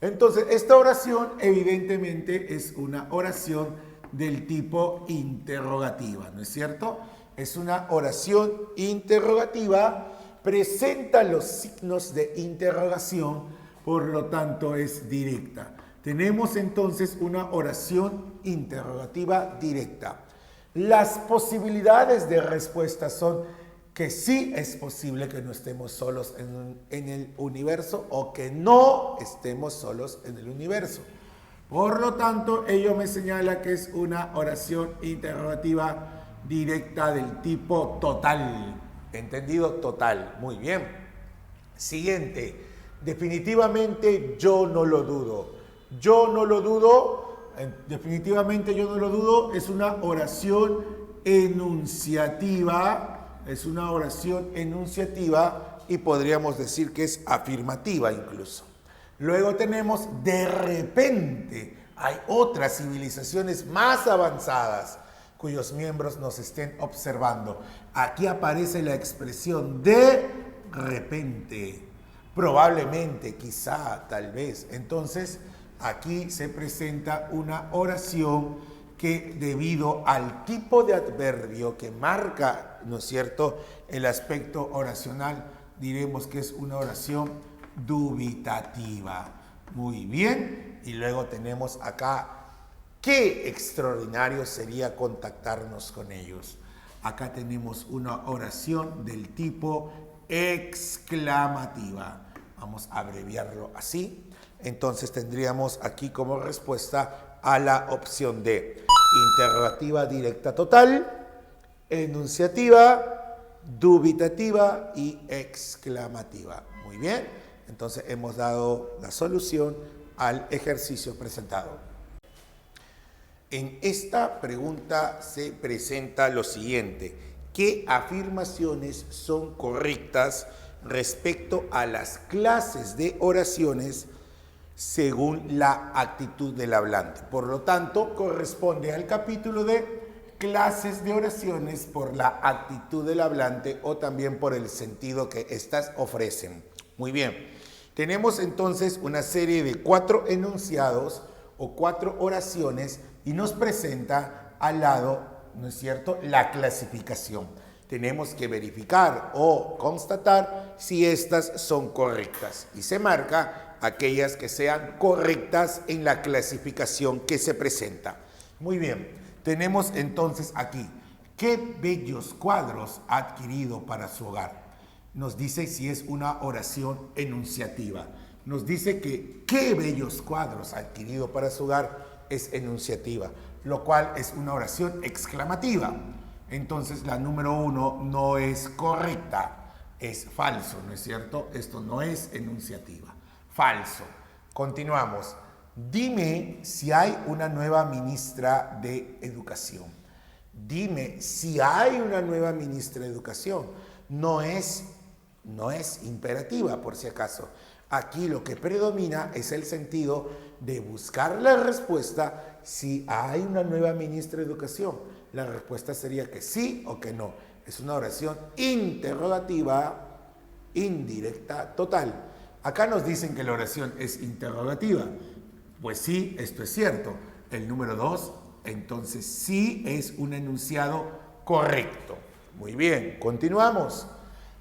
Entonces, esta oración evidentemente es una oración del tipo interrogativa, ¿no es cierto? Es una oración interrogativa, presenta los signos de interrogación, por lo tanto es directa. Tenemos entonces una oración interrogativa directa. Las posibilidades de respuesta son que sí es posible que no estemos solos en el universo o que no estemos solos en el universo. Por lo tanto, ello me señala que es una oración interrogativa directa del tipo total. ¿Entendido? Total. Muy bien. Siguiente. Definitivamente yo no lo dudo. Yo no lo dudo. Definitivamente yo no lo dudo. Es una oración enunciativa. Es una oración enunciativa y podríamos decir que es afirmativa incluso. Luego tenemos de repente. Hay otras civilizaciones más avanzadas cuyos miembros nos estén observando. Aquí aparece la expresión de repente. Probablemente, quizá, tal vez. Entonces, aquí se presenta una oración que debido al tipo de adverbio que marca, ¿no es cierto?, el aspecto oracional, diremos que es una oración dubitativa. Muy bien, y luego tenemos acá, qué extraordinario sería contactarnos con ellos. Acá tenemos una oración del tipo exclamativa. Vamos a abreviarlo así. Entonces tendríamos aquí como respuesta a la opción D. Interrogativa directa total, enunciativa, dubitativa y exclamativa. Muy bien, entonces hemos dado la solución al ejercicio presentado. En esta pregunta se presenta lo siguiente: ¿qué afirmaciones son correctas respecto a las clases de oraciones según la actitud del hablante? Por lo tanto, corresponde al capítulo de clases de oraciones por la actitud del hablante o también por el sentido que éstas ofrecen. Muy bien, tenemos entonces una serie de 4 enunciados o 4 oraciones y nos presenta al lado, ¿no es cierto?, la clasificación. Tenemos que verificar o constatar si estas son correctas y se marca aquellas que sean correctas en la clasificación que se presenta. Muy bien, tenemos entonces aquí, ¿qué bellos cuadros ha adquirido para su hogar? Nos dice si es una oración enunciativa. Nos dice que qué bellos cuadros ha adquirido para su hogar es enunciativa, lo cual es una oración exclamativa. Entonces la número 1 no es correcta, es falso, ¿no es cierto? Esto no es enunciativa. Falso. Continuamos. Dime si hay una nueva ministra de Educación. Dime si hay una nueva ministra de Educación. No es imperativa, por si acaso. Aquí lo que predomina es el sentido de buscar la respuesta si hay una nueva ministra de Educación. La respuesta sería que sí o que no. Es una oración interrogativa, indirecta, total. Acá nos dicen que la oración es interrogativa. Pues sí, esto es cierto. El número 2, entonces sí es un enunciado correcto. Muy bien, continuamos.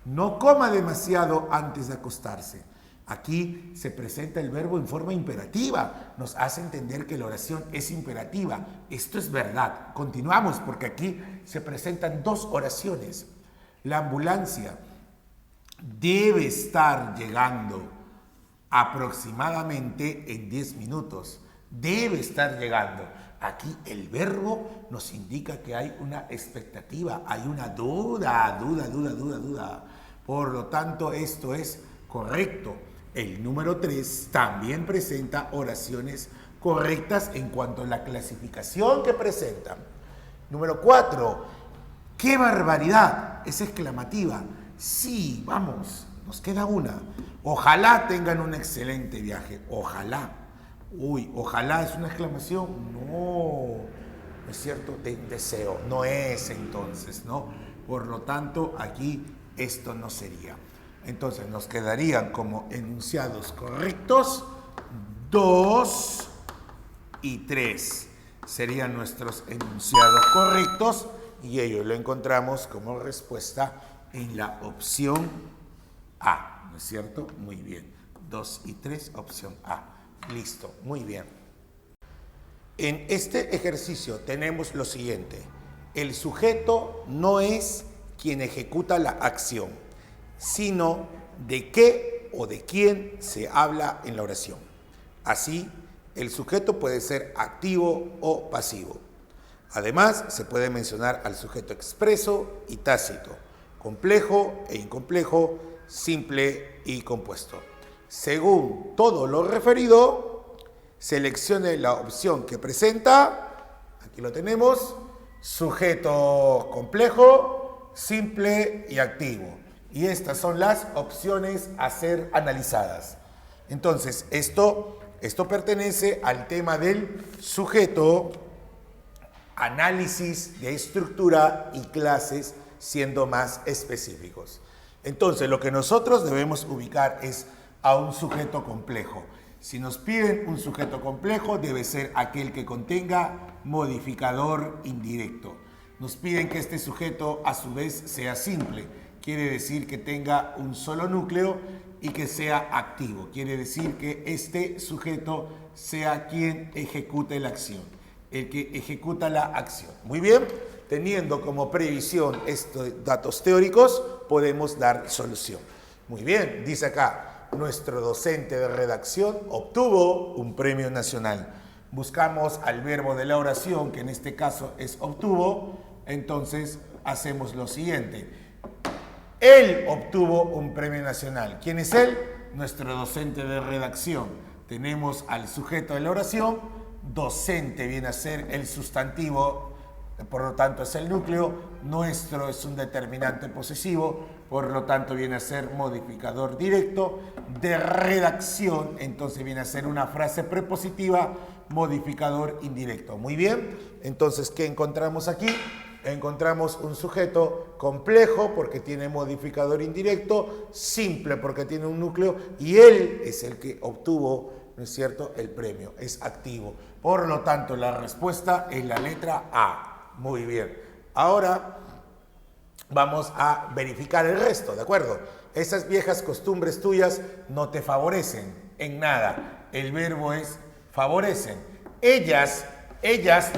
No coma demasiado antes de acostarse. Aquí se presenta el verbo en forma imperativa. Nos hace entender que la oración es imperativa. Esto es verdad. Continuamos porque aquí se presentan dos oraciones. La ambulancia debe estar llegando aproximadamente en 10 minutos. Debe estar llegando. Aquí el verbo nos indica que hay una expectativa, hay una duda. Por lo tanto, esto es correcto. El número 3 también presenta oraciones correctas en cuanto a la clasificación que presentan. Número 4, ¡qué barbaridad! Es exclamativa. Sí, vamos, nos queda una. Ojalá tengan un excelente viaje. Ojalá. Uy, ojalá es una exclamación. No es cierto, deseo. No es entonces, ¿no? Por lo tanto, aquí esto no sería. Entonces nos quedarían como enunciados correctos 2 y 3. Serían nuestros enunciados correctos y ello lo encontramos como respuesta en la opción A, ¿no es cierto? Muy bien. 2 y 3, opción A. Listo, muy bien. En este ejercicio tenemos lo siguiente. El sujeto no es quien ejecuta la acción, sino de qué o de quién se habla en la oración. Así, el sujeto puede ser activo o pasivo. Además, se puede mencionar al sujeto expreso y tácito, complejo e incomplejo, simple y compuesto. Según todo lo referido, seleccione la opción que presenta, aquí lo tenemos, sujeto complejo, simple y activo. Y estas son las opciones a ser analizadas. Entonces, esto pertenece al tema del sujeto, análisis de estructura y clases, siendo más específicos. Entonces, lo que nosotros debemos ubicar es a un sujeto complejo. Si nos piden un sujeto complejo, debe ser aquel que contenga modificador indirecto. Nos piden que este sujeto a su vez sea simple. Quiere decir que tenga un solo núcleo y que sea activo. Quiere decir que este sujeto sea quien ejecute la acción, el que ejecuta la acción. Muy bien, teniendo como previsión estos datos teóricos, podemos dar solución. Muy bien, dice acá, nuestro docente de redacción obtuvo un premio nacional. Buscamos al verbo de la oración, que en este caso es obtuvo, entonces hacemos lo siguiente. Él obtuvo un premio nacional. ¿Quién es él? Nuestro docente de redacción. Tenemos al sujeto de la oración, docente viene a ser el sustantivo, por lo tanto es el núcleo, nuestro es un determinante posesivo, por lo tanto viene a ser modificador directo, de redacción, entonces viene a ser una frase prepositiva, modificador indirecto. Muy bien, entonces, ¿qué encontramos aquí? Encontramos un sujeto complejo porque tiene modificador indirecto, simple porque tiene un núcleo y él es el que obtuvo, ¿no es cierto?, el premio, es activo. Por lo tanto, la respuesta es la letra A. Muy bien. Ahora vamos a verificar el resto, ¿de acuerdo? Esas viejas costumbres tuyas no te favorecen en nada. El verbo es favorecen. Ellas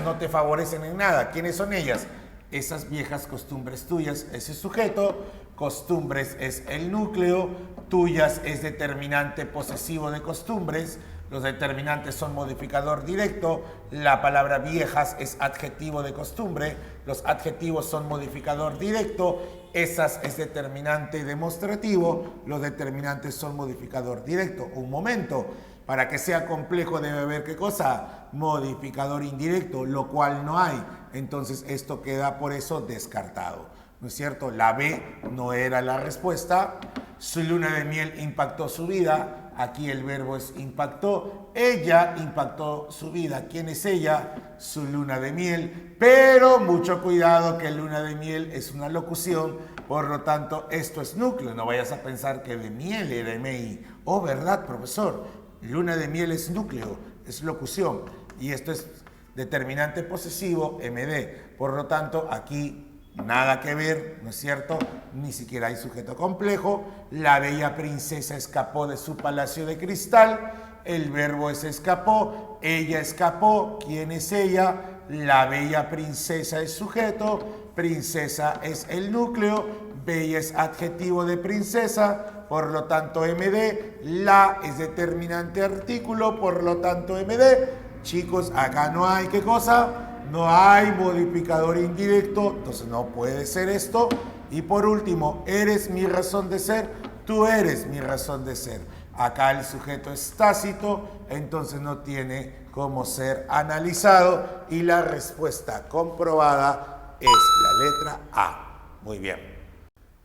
no te favorecen en nada. ¿Quiénes son ellas? Esas viejas costumbres tuyas, ese sujeto, costumbres es el núcleo, tuyas es determinante posesivo de costumbres, los determinantes son modificador directo, la palabra viejas es adjetivo de costumbre, los adjetivos son modificador directo, esas es determinante demostrativo, los determinantes son modificador directo. Un momento, para que sea complejo debe haber ¿qué cosa? Modificador indirecto, lo cual no hay. Entonces esto queda por eso descartado, ¿no es cierto? La B no era la respuesta. Su luna de miel impactó su vida. Aquí el verbo es impactó. Ella impactó su vida. ¿Quién es ella? Su luna de miel. Pero mucho cuidado que luna de miel es una locución. Por lo tanto, esto es núcleo. No vayas a pensar que de miel era MI. Oh, ¿verdad, profesor? Luna de miel es núcleo, es locución. Y esto es determinante posesivo, MD. Por lo tanto, aquí nada que ver, ¿no es cierto? Ni siquiera hay sujeto complejo. La bella princesa escapó de su palacio de cristal. El verbo es escapó. Ella escapó. ¿Quién es ella? La bella princesa es sujeto. Princesa es el núcleo. Bella es adjetivo de princesa. Por lo tanto, MD. La es determinante artículo. Por lo tanto, MD. Chicos, acá no hay, ¿qué cosa? No hay modificador indirecto, entonces no puede ser esto. Y por último, eres mi razón de ser, tú eres mi razón de ser. Acá el sujeto es tácito, entonces no tiene cómo ser analizado y la respuesta comprobada es la letra A. Muy bien.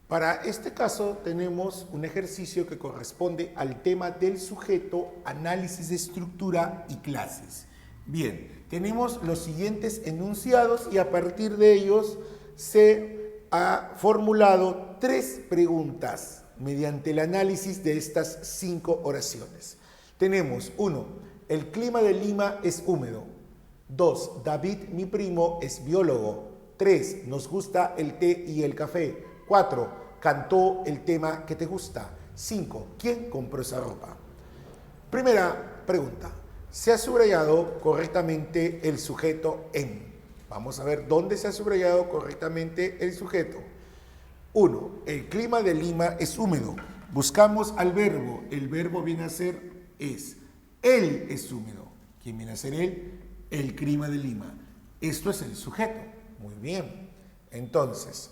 Para este caso tenemos un ejercicio que corresponde al tema del sujeto, análisis de estructura y clases. Bien, tenemos los siguientes enunciados y a partir de ellos se ha formulado 3 preguntas mediante el análisis de estas 5 oraciones. Tenemos 1. El clima de Lima es húmedo. 2. David, mi primo, es biólogo. 3. Nos gusta el té y el café. 4. Cantó el tema que te gusta. 5. ¿Quién compró esa ropa? Primera pregunta. Se ha subrayado correctamente el sujeto en. Vamos a ver dónde se ha subrayado correctamente el sujeto. 1. El clima de Lima es húmedo. Buscamos al verbo. El verbo viene a ser es. Él es húmedo. ¿Quién viene a ser él? El clima de Lima. Esto es el sujeto. Muy bien. Entonces,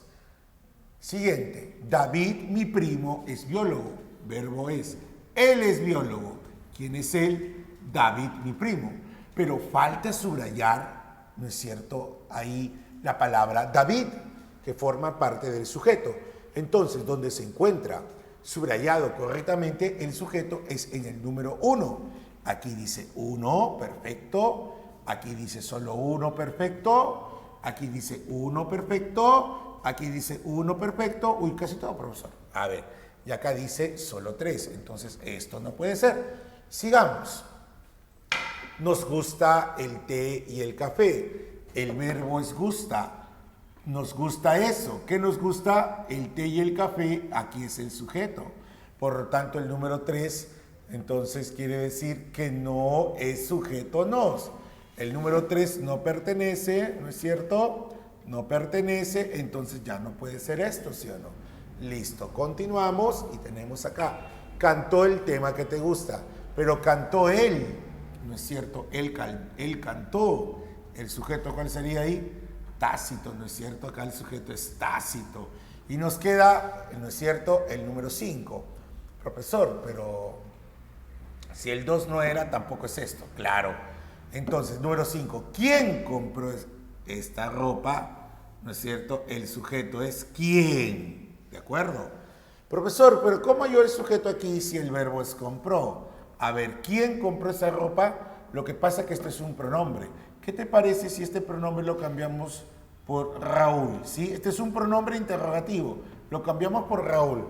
siguiente. David, mi primo, es biólogo. Verbo es. Él es biólogo. ¿Quién es él? David, mi primo. Pero falta subrayar, ¿no es cierto?, ahí la palabra David, que forma parte del sujeto. Entonces, donde se encuentra subrayado correctamente el sujeto es en el número 1. Aquí dice 1, perfecto. Aquí dice solo 1, perfecto. Aquí dice 1, perfecto. Aquí dice 1, perfecto. Uy, casi todo, profesor. A ver, y acá dice solo 3. Entonces, esto no puede ser. Sigamos. Nos gusta el té y el café. El verbo es gusta. Nos gusta eso. ¿Qué nos gusta? El té y el café. Aquí es el sujeto. Por lo tanto, el número 3, entonces quiere decir que no es sujeto nos. El número 3 no pertenece, ¿no es cierto? No pertenece, entonces ya no puede ser esto, ¿sí o no? Listo, continuamos y tenemos acá. Cantó el tema que te gusta, pero cantó él. ¿No es cierto? Él cantó. ¿El sujeto cuál sería ahí? Tácito, ¿no es cierto? Acá el sujeto es tácito. Y nos queda, ¿no es cierto?, el número 5. Profesor, pero si el 2 no era, tampoco es esto. Claro. Entonces, número 5. ¿Quién compró esta ropa? ¿No es cierto? El sujeto es ¿quién? ¿De acuerdo? Profesor, pero ¿cómo yo el sujeto aquí si el verbo es compró? A ver, ¿quién compró esa ropa? Lo que pasa es que este es un pronombre. ¿Qué te parece si este pronombre lo cambiamos por Raúl? ¿Sí? Este es un pronombre interrogativo. Lo cambiamos por Raúl.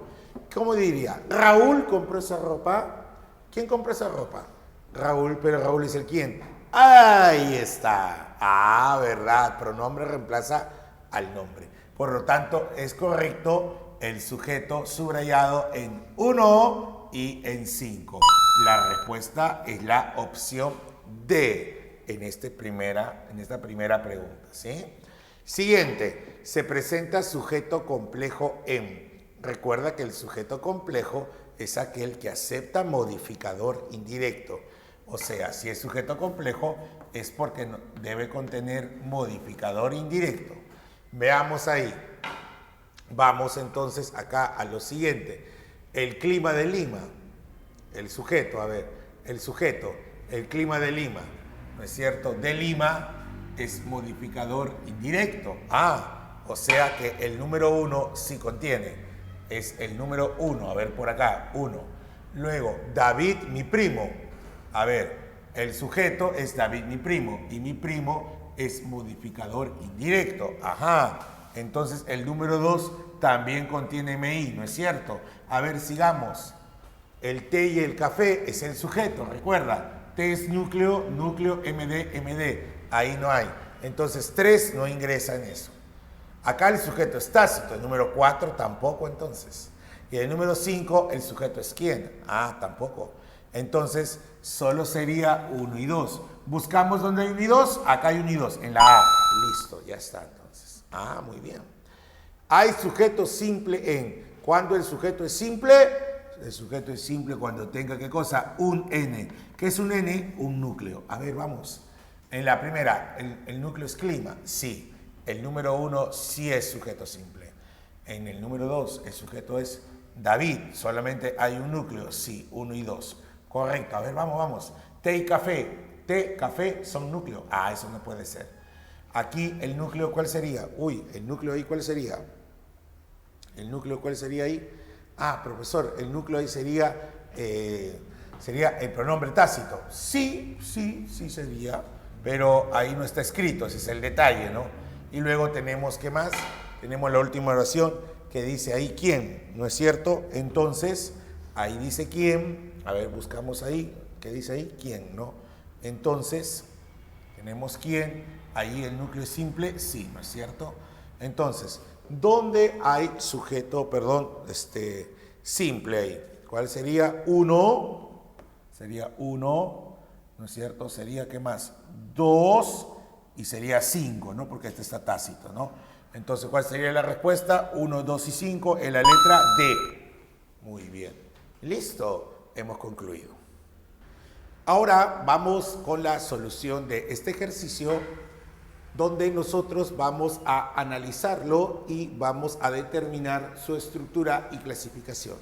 ¿Cómo diría? ¿Raúl compró esa ropa? ¿Quién compró esa ropa? Raúl, pero Raúl es el quién. Ahí está. Ah, verdad. Pronombre reemplaza al nombre. Por lo tanto, es correcto el sujeto subrayado en 1 y en 5. La respuesta es la opción D en esta primera pregunta, ¿sí? Siguiente, se presenta sujeto complejo en. Recuerda que el sujeto complejo es aquel que acepta modificador indirecto. O sea, si es sujeto complejo es porque debe contener modificador indirecto. Veamos ahí. Vamos entonces acá a lo siguiente. El clima de Lima. El sujeto, a ver, el clima de Lima, ¿no es cierto? De Lima es modificador indirecto. O sea que el número 1 sí contiene, es el número 1, a ver por acá, 1. Luego, David, mi primo. A ver, el sujeto es David, mi primo, y mi primo es modificador indirecto. Entonces el número 2 también contiene MI, ¿no es cierto? A ver, sigamos. El té y el café es el sujeto, recuerda. T es núcleo, núcleo, MD, MD. Ahí no hay. Entonces 3 no ingresa en eso. Acá el sujeto es tácito, el número 4 tampoco entonces. Y el número 5, el sujeto es quién. Ah, tampoco. Entonces, solo sería 1 y 2. Buscamos donde hay 1 y 2, acá hay 1 y 2, en la A. Listo, ya está entonces. Ah, muy bien. Hay sujeto simple en. ¿Cuándo el sujeto es simple? El sujeto es simple cuando tenga, ¿qué cosa? Un N. ¿Qué es un N? Un núcleo. A ver, vamos. En la primera, ¿el núcleo es clima? Sí. El número 1 sí es sujeto simple. En el número 2, el sujeto es David. Solamente hay un núcleo. Sí, 1 y 2. Correcto. A ver, vamos. Té y café. Té, café son núcleo. Ah, eso no puede ser. Aquí, ¿el núcleo cuál sería? Uy, ¿el núcleo ahí cuál sería? ¿El núcleo cuál sería ahí? Ah, profesor, el núcleo ahí sería el pronombre tácito. Sí sería, pero ahí no está escrito, ese es el detalle, ¿no? Y luego tenemos, ¿qué más? Tenemos la última oración que dice ahí quién, ¿no es cierto? Entonces, ahí dice quién, a ver, buscamos ahí, ¿qué dice ahí? ¿Quién, no? Entonces, tenemos quién, ahí el núcleo es simple, sí, ¿no es cierto? Entonces, ¿dónde hay sujeto, simple ahí? ¿Cuál sería? 1, sería 1, ¿no es cierto? Sería, ¿qué más? 2 y sería 5, ¿no? Porque este está tácito, ¿no? Entonces, ¿cuál sería la respuesta? 1, 2 y 5 en la letra D. Muy bien. Listo, hemos concluido. Ahora vamos con la solución de este ejercicio, donde nosotros vamos a analizarlo y vamos a determinar su estructura y clasificación.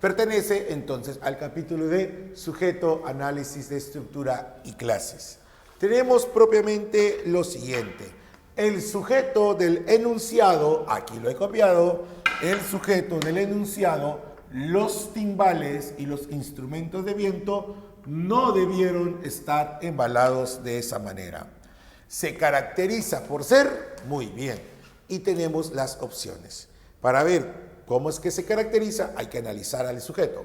Pertenece entonces al capítulo de sujeto, análisis de estructura y clases. Tenemos propiamente lo siguiente: el sujeto del enunciado, aquí lo he copiado, el sujeto del enunciado, los timbales y los instrumentos de viento no debieron estar embalados de esa manera. Se caracteriza por ser muy bien. Y tenemos las opciones. Para ver cómo es que se caracteriza, hay que analizar al sujeto.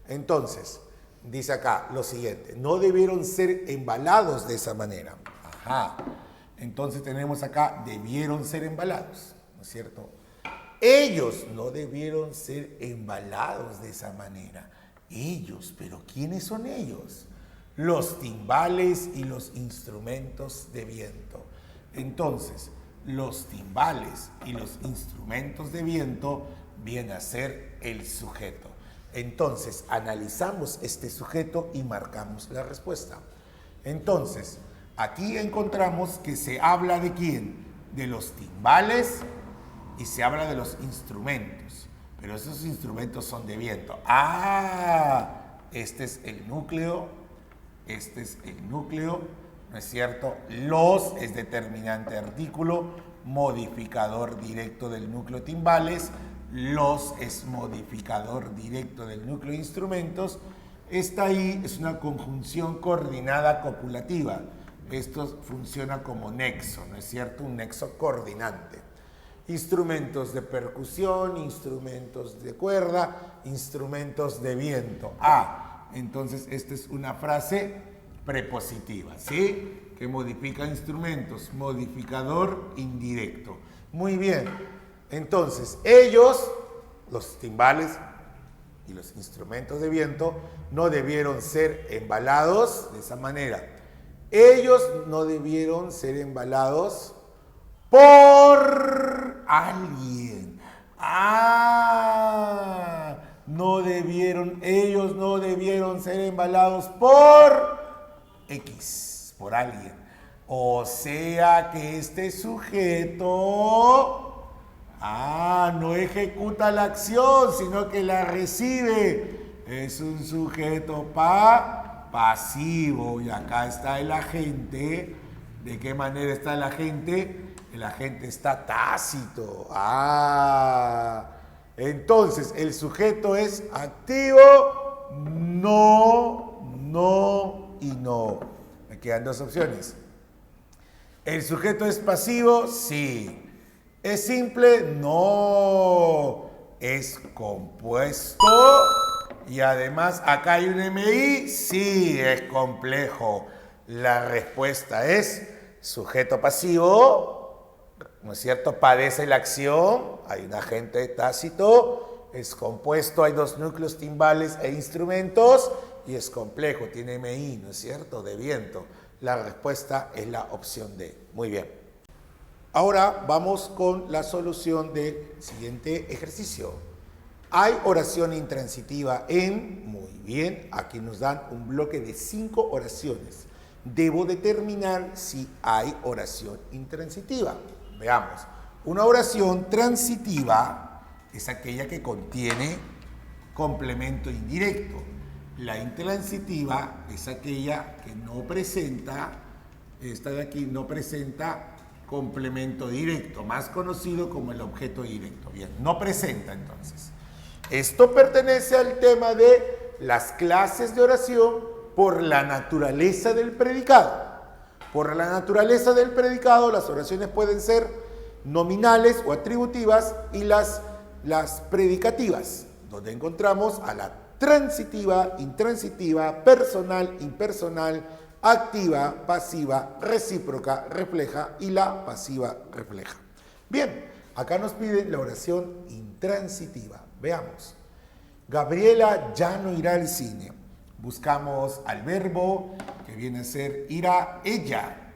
Entonces, dice acá lo siguiente: no debieron ser embalados de esa manera. Ajá. Entonces tenemos acá, debieron ser embalados, ¿no es cierto? Ellos no debieron ser embalados de esa manera. Ellos, pero ¿quiénes son ellos? Los timbales y los instrumentos de viento. Entonces, los timbales y los instrumentos de viento vienen a ser el sujeto. Entonces, analizamos este sujeto y marcamos la respuesta. Entonces, aquí encontramos que se habla de quién, de los timbales y se habla de los instrumentos. Pero esos instrumentos son de viento. Ah, este es el núcleo. Este es el núcleo, ¿no es cierto? Los es determinante artículo, modificador directo del núcleo timbales. Los es modificador directo del núcleo instrumentos. Esta ahí es una conjunción coordinada copulativa. Esto funciona como nexo, ¿no es cierto? Un nexo coordinante. Instrumentos de percusión, instrumentos de cuerda, instrumentos de viento. Entonces, esta es una frase prepositiva, ¿sí? Que modifica instrumentos, modificador indirecto. Muy bien. Entonces, ellos, los timbales y los instrumentos de viento, no debieron ser embalados de esa manera. Ellos no debieron ser embalados por alguien. Ellos no debieron ser embalados por X, por alguien. O sea que este sujeto, no ejecuta la acción, sino que la recibe. Es un sujeto pasivo. Y acá está el agente. ¿De qué manera está el agente? El agente está tácito. Entonces, ¿el sujeto es activo? No y no. Me quedan dos opciones. ¿El sujeto es pasivo? Sí. ¿Es simple? No. ¿Es compuesto? Y además, ¿acá hay un MI? Sí, es complejo. La respuesta es sujeto pasivo. ¿no es cierto? Padece la acción, hay un agente tácito, es compuesto, hay dos núcleos timbales e instrumentos y es complejo, tiene MI, ¿no es cierto? De viento. La respuesta es la opción D. Muy bien. Ahora vamos con la solución del siguiente ejercicio. Hay oración intransitiva en, muy bien, aquí nos dan un bloque de 5 oraciones. Debo determinar si hay oración intransitiva. Veamos, una oración transitiva es aquella que contiene complemento indirecto. La intransitiva es aquella que no presenta, esta de aquí no presenta complemento directo, más conocido como el objeto directo. Bien, no presenta entonces. Esto pertenece al tema de las clases de oración por la naturaleza del predicado. Por la naturaleza del predicado, las oraciones pueden ser nominales o atributivas y las predicativas, donde encontramos a la transitiva, intransitiva, personal, impersonal, activa, pasiva, recíproca, refleja y la pasiva refleja. Bien, acá nos pide la oración intransitiva. Veamos. Gabriela ya no irá al cine. Buscamos al verbo que viene a ser irá ella.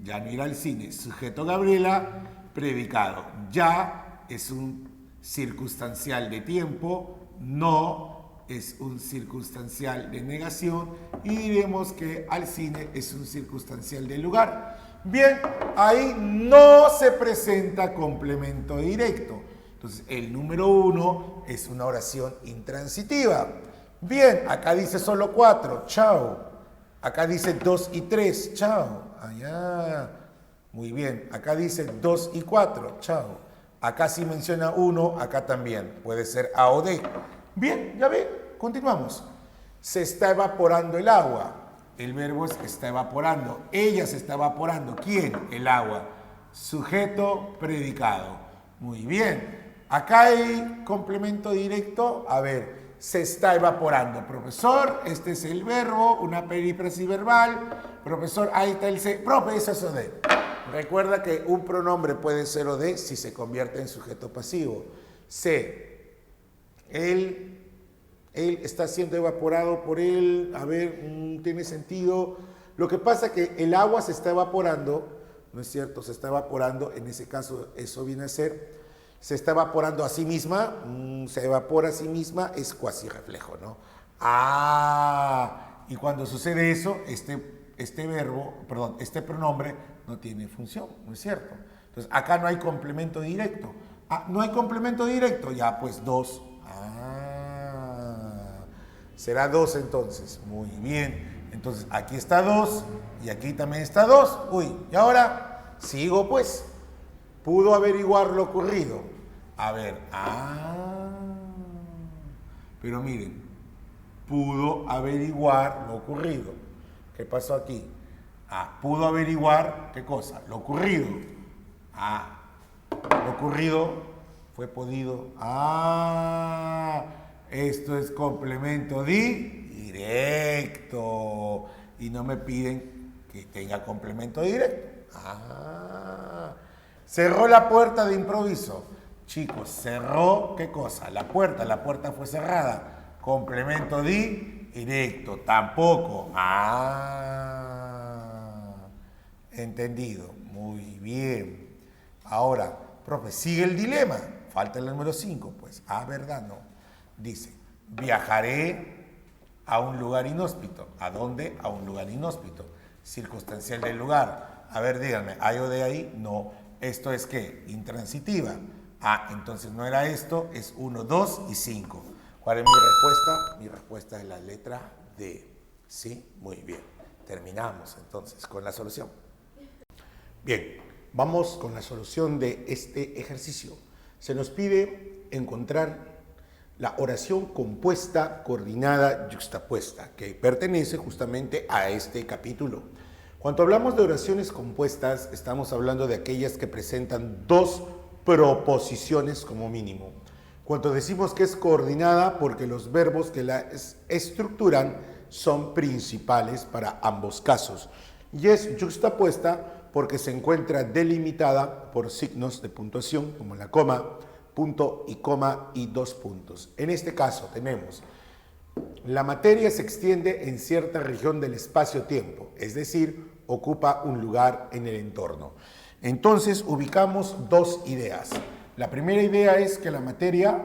Ya no irá al cine. Sujeto Gabriela, predicado. Ya es un circunstancial de tiempo, no es un circunstancial de negación y diremos que al cine es un circunstancial de lugar. Bien, ahí no se presenta complemento directo. Entonces, el número 1 es una oración intransitiva. Bien, acá dice solo 4, chao. Acá dice 2 y 3, chao. Allá. Muy bien, acá dice 2 y 4, chao. Acá sí menciona 1, acá también. Puede ser A o D. Bien, ya ven, continuamos. Se está evaporando el agua. El verbo es está evaporando. Ella se está evaporando. ¿Quién? El agua. Sujeto, predicado. Muy bien. Acá hay complemento directo. A ver, se está evaporando. Profesor, este es el verbo, una perífrasis verbal. Profesor, ahí está el C. Profe, eso es OD. Recuerda que un pronombre puede ser OD si se convierte en sujeto pasivo. C. Él está siendo evaporado por él. A ver, tiene sentido. Lo que pasa es que el agua se está evaporando, ¿no es cierto? Se está evaporando. En ese caso, eso viene a ser... Se está evaporando a sí misma, se evapora a sí misma, es cuasi reflejo, ¿no? Y cuando sucede eso, este pronombre no tiene función, ¿no es cierto? Entonces, acá no hay complemento directo. No hay complemento directo, ya pues 2. Será 2 entonces, muy bien. Entonces, aquí está 2 y aquí también está 2. Uy, y ahora sigo pues. Pudo averiguar lo ocurrido. A ver, pero miren, pudo averiguar lo ocurrido. ¿Qué pasó aquí? Pudo averiguar, ¿qué cosa? Lo ocurrido. Lo ocurrido fue podido. Esto es complemento directo. Y no me piden que tenga complemento directo. Cerró la puerta de improviso. Chicos, cerró, ¿qué cosa? La puerta fue cerrada. Complemento directo, tampoco. Entendido, muy bien. Ahora, profe, sigue el dilema. Falta el número 5, pues. ¿Verdad? No. Dice, viajaré a un lugar inhóspito. ¿A dónde? A un lugar inhóspito. Circunstancial del lugar. A ver, díganme, ¿hay o de ahí? No. ¿Esto es qué? Intransitiva. Entonces no era esto, es 1, 2 y 5. ¿Cuál es mi respuesta? Mi respuesta es la letra D. ¿Sí? Muy bien. Terminamos entonces con la solución. Bien, vamos con la solución de este ejercicio. Se nos pide encontrar la oración compuesta, coordinada, yuxtapuesta, que pertenece justamente a este capítulo. Cuando hablamos de oraciones compuestas, estamos hablando de aquellas que presentan 2 proposiciones como mínimo. Cuando decimos que es coordinada, porque los verbos que la estructuran son principales para ambos casos. Y es yuxtapuesta porque se encuentra delimitada por signos de puntuación como la coma, punto y coma y dos puntos. En este caso tenemos: la materia se extiende en cierta región del espacio-tiempo, es decir, ocupa un lugar en el entorno. Entonces ubicamos dos ideas. La primera idea es que la materia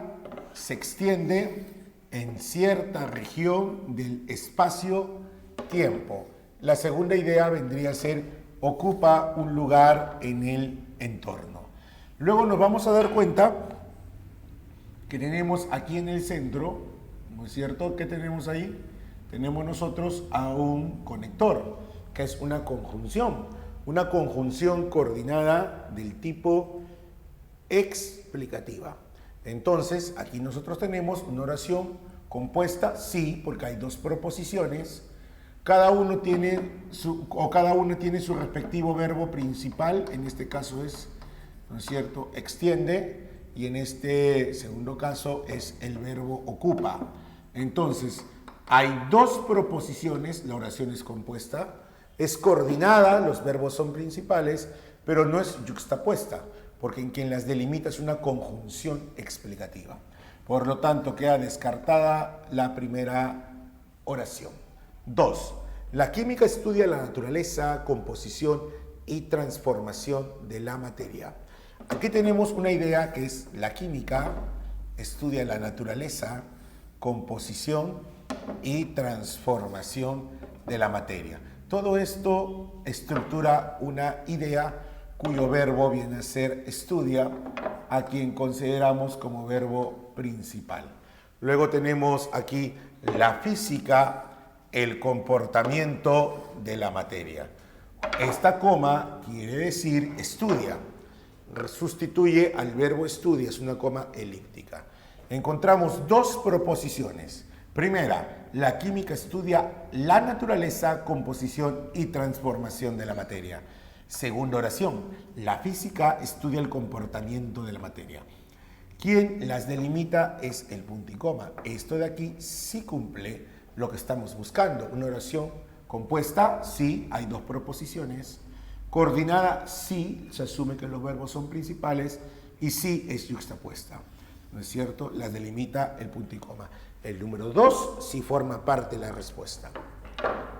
se extiende en cierta región del espacio-tiempo. La segunda idea vendría a ser: ocupa un lugar en el entorno. Luego nos vamos a dar cuenta que tenemos aquí en el centro, ¿no es cierto? ¿Qué tenemos ahí? Tenemos nosotros a un conector, que es una conjunción coordinada del tipo explicativa. Entonces, aquí nosotros tenemos una oración compuesta, sí, porque hay dos proposiciones. Cada uno tiene su respectivo verbo principal. En este caso es, ¿no es cierto?, extiende, y en este segundo caso es el verbo ocupa. Entonces, hay dos proposiciones, la oración es compuesta, es coordinada, los verbos son principales, pero no es yuxtapuesta, porque en quien las delimita es una conjunción explicativa. Por lo tanto, queda descartada la primera oración. 2. La química estudia la naturaleza, composición y transformación de la materia. Aquí tenemos una idea que es: la química estudia la naturaleza, composición y transformación de la materia. Todo esto estructura una idea cuyo verbo viene a ser estudia, a quien consideramos como verbo principal. Luego tenemos aquí la física, el comportamiento de la materia. Esta coma quiere decir estudia, sustituye al verbo estudia, es una coma elíptica. Encontramos dos proposiciones. Primera, la química estudia la naturaleza, composición y transformación de la materia. Segunda oración, la física estudia el comportamiento de la materia. Quien las delimita es el punto y coma. Esto de aquí sí cumple lo que estamos buscando. Una oración compuesta, sí, hay dos proposiciones. Coordinada, sí, se asume que los verbos son principales, y sí es yuxtapuesta, ¿no es cierto? Las delimita el punto y coma. El número 2 sí forma parte de la respuesta.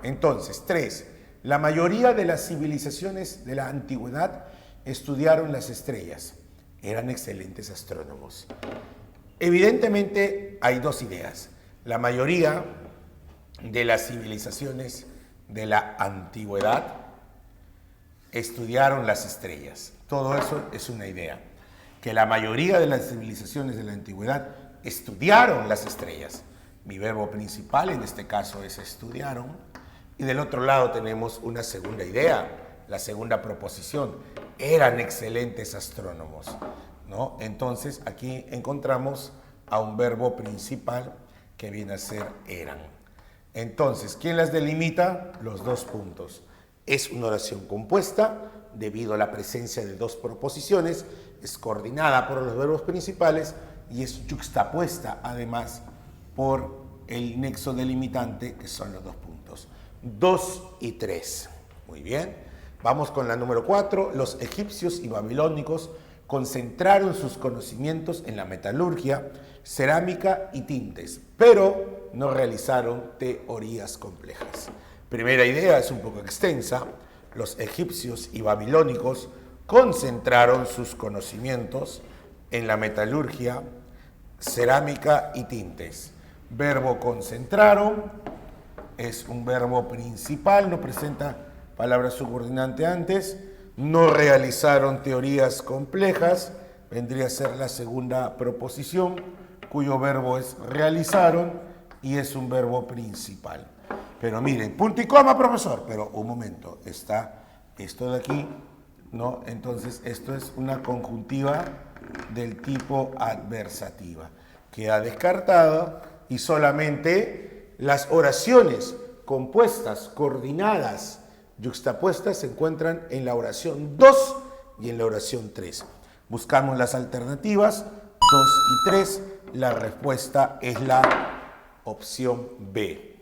Entonces, 3. La mayoría de las civilizaciones de la antigüedad estudiaron las estrellas. Eran excelentes astrónomos. Evidentemente hay dos ideas. La mayoría de las civilizaciones de la antigüedad estudiaron las estrellas. Todo eso es una idea. Que la mayoría de las civilizaciones de la antigüedad estudiaron las estrellas. Mi verbo principal en este caso es estudiaron. Y del otro lado tenemos una segunda idea, la segunda proposición: eran excelentes astrónomos, ¿no? Entonces aquí encontramos a un verbo principal que viene a ser eran. Entonces, ¿quién las delimita? Los dos puntos. Es una oración compuesta debido a la presencia de dos proposiciones, es coordinada por los verbos principales y es yuxtapuesta además por el nexo delimitante, que son los dos puntos. 2 y 3. Muy bien. Vamos con la número 4. Los egipcios y babilónicos concentraron sus conocimientos en la metalurgia, cerámica y tintes, pero no realizaron teorías complejas. Primera idea es un poco extensa. Los egipcios y babilónicos concentraron sus conocimientos en la metalurgia, cerámica y tintes. Verbo concentraron es un verbo principal, no presenta palabra subordinante antes. No realizaron teorías complejas, vendría a ser la segunda proposición, cuyo verbo es realizaron y es un verbo principal. Pero miren, punto y coma, profesor, pero un momento, está esto de aquí, ¿no? Entonces esto es una conjuntiva del tipo adversativa. Queda descartada y solamente las oraciones compuestas, coordinadas, yuxtapuestas se encuentran en la oración 2 y en la oración 3. Buscamos las alternativas 2 y 3. La respuesta es la opción B.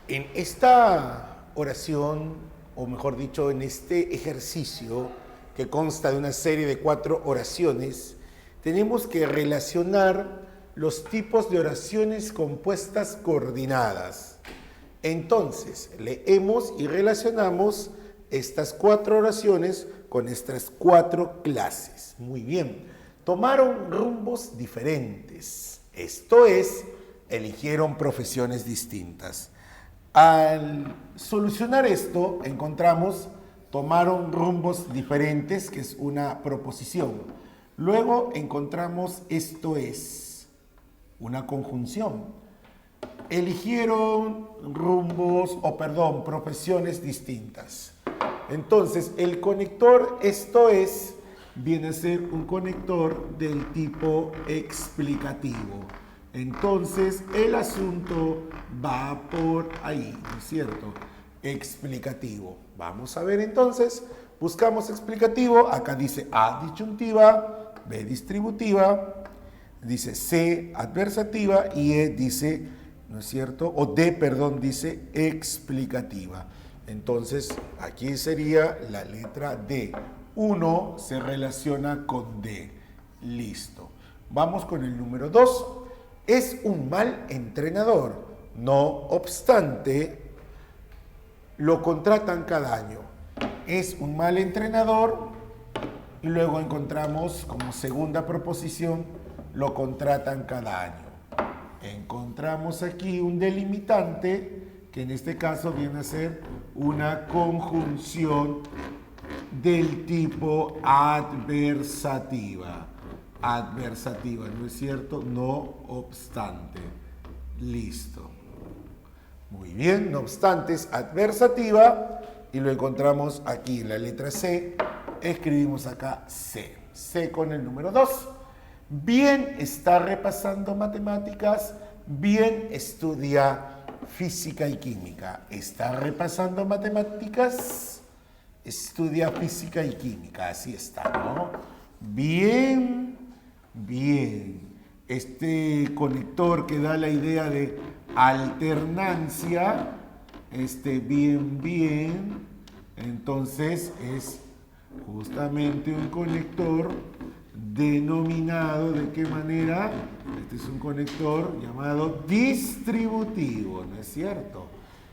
En esta oración o mejor dicho, en este ejercicio que consta de una serie de 4 oraciones, tenemos que relacionar los tipos de oraciones compuestas coordinadas. Entonces, leemos y relacionamos estas 4 oraciones con estas 4 clases. Muy bien, tomaron rumbos diferentes, esto es, eligieron profesiones distintas. Al solucionar esto, encontramos tomaron rumbos diferentes, que es una proposición. Luego encontramos esto es una conjunción. Eligieron profesiones distintas. Entonces, el conector esto es viene a ser un conector del tipo explicativo. Entonces, el asunto va por ahí, ¿no es cierto? Explicativo. Vamos a ver entonces, buscamos explicativo, acá dice A disyuntiva, B distributiva, dice C adversativa y E dice, ¿no es cierto? O D, perdón, dice explicativa. Entonces, aquí sería la letra D. 1 se relaciona con D. Listo. Vamos con el número 2. Es un mal entrenador. No obstante, lo contratan cada año. Es un mal entrenador y luego encontramos como segunda proposición, lo contratan cada año. Encontramos aquí un delimitante que en este caso viene a ser una conjunción del tipo adversativa. Adversativa, ¿no es cierto? No obstante. Listo. Muy bien, no obstante es adversativa y lo encontramos aquí en la letra C. Escribimos acá C. C con el número 2. Bien está repasando matemáticas, bien estudia física y química. Está repasando matemáticas, estudia física y química. Así está, ¿no? Bien, bien. Este conector que da la idea de alternancia, bien, bien, entonces es justamente un conector denominado, ¿de qué manera? Este es un conector llamado distributivo, ¿no es cierto?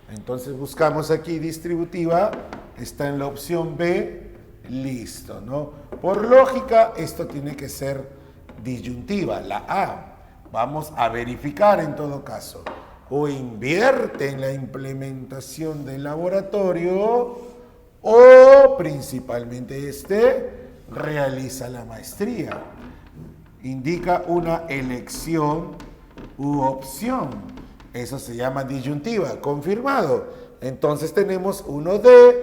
Entonces buscamos aquí distributiva, está en la opción B, listo, ¿no? Por lógica, esto tiene que ser disyuntiva, la A. Vamos a verificar en todo caso. O invierte en la implementación del laboratorio o principalmente realiza la maestría. Indica una elección u opción. Eso se llama disyuntiva, confirmado. Entonces tenemos 1D,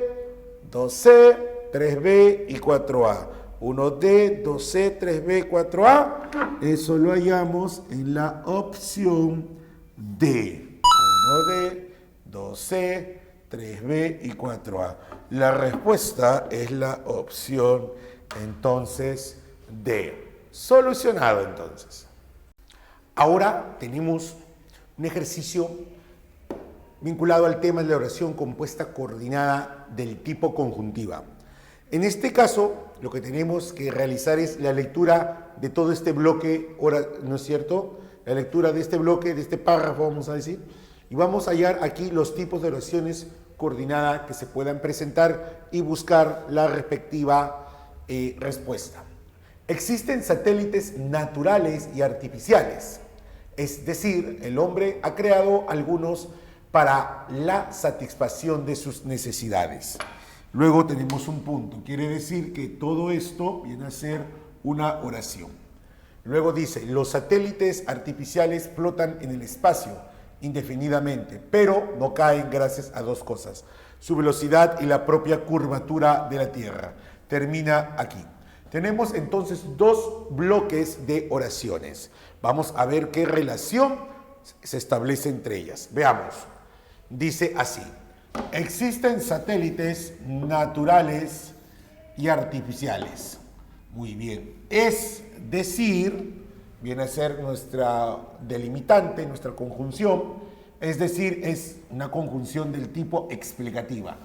2C, 3B y 4A. 1D, 2C, 3B, 4A. Eso lo hallamos en la opción D. 1D, 2C, 3B y 4A. La respuesta es la opción entonces D. Solucionado entonces. Ahora tenemos un ejercicio vinculado al tema de la oración compuesta coordinada del tipo conjuntiva. En este caso, lo que tenemos que realizar es la lectura de todo este bloque, ¿no es cierto? La lectura de este bloque, de este párrafo, vamos a decir, y vamos a hallar aquí los tipos de oraciones coordinadas que se puedan presentar y buscar la respectiva respuesta. Existen satélites naturales y artificiales, es decir, el hombre ha creado algunos para la satisfacción de sus necesidades. Luego tenemos un punto, quiere decir que todo esto viene a ser una oración. Luego dice, los satélites artificiales flotan en el espacio indefinidamente, pero no caen gracias a dos cosas, su velocidad y la propia curvatura de la Tierra. Termina aquí. Tenemos entonces dos bloques de oraciones. Vamos a ver qué relación se establece entre ellas. Veamos. Dice así. Existen satélites naturales y artificiales. Muy bien. Es decir, viene a ser nuestra delimitante, nuestra conjunción. Es decir, es una conjunción del tipo explicativa.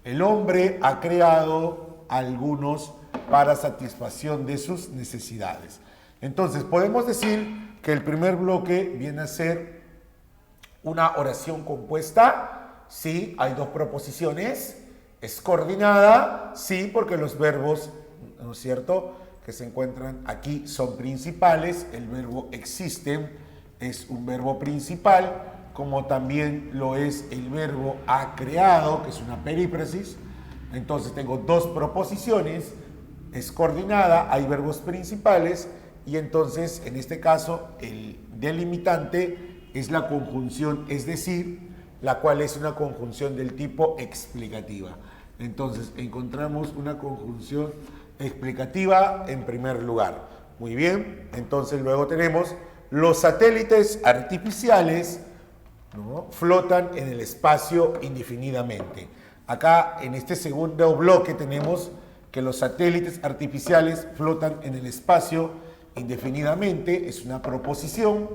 El hombre ha creado algunos para satisfacción de sus necesidades. Entonces, podemos decir que el primer bloque viene a ser una oración compuesta. Sí, hay dos proposiciones. Es coordinada, sí, porque los verbos, ¿no es cierto?, que se encuentran aquí son principales. El verbo existen es un verbo principal, como también lo es el verbo ha creado, que es una perífrasis. Entonces tengo dos proposiciones, es coordinada, hay verbos principales, y entonces en este caso el delimitante es la conjunción, es decir, la cual es una conjunción del tipo explicativa. Entonces encontramos una conjunción explicativa en primer lugar. Muy bien, entonces luego tenemos los satélites artificiales, ¿no?, flotan en el espacio indefinidamente. Acá en este segundo bloque tenemos que los satélites artificiales flotan en el espacio indefinidamente. Es una proposición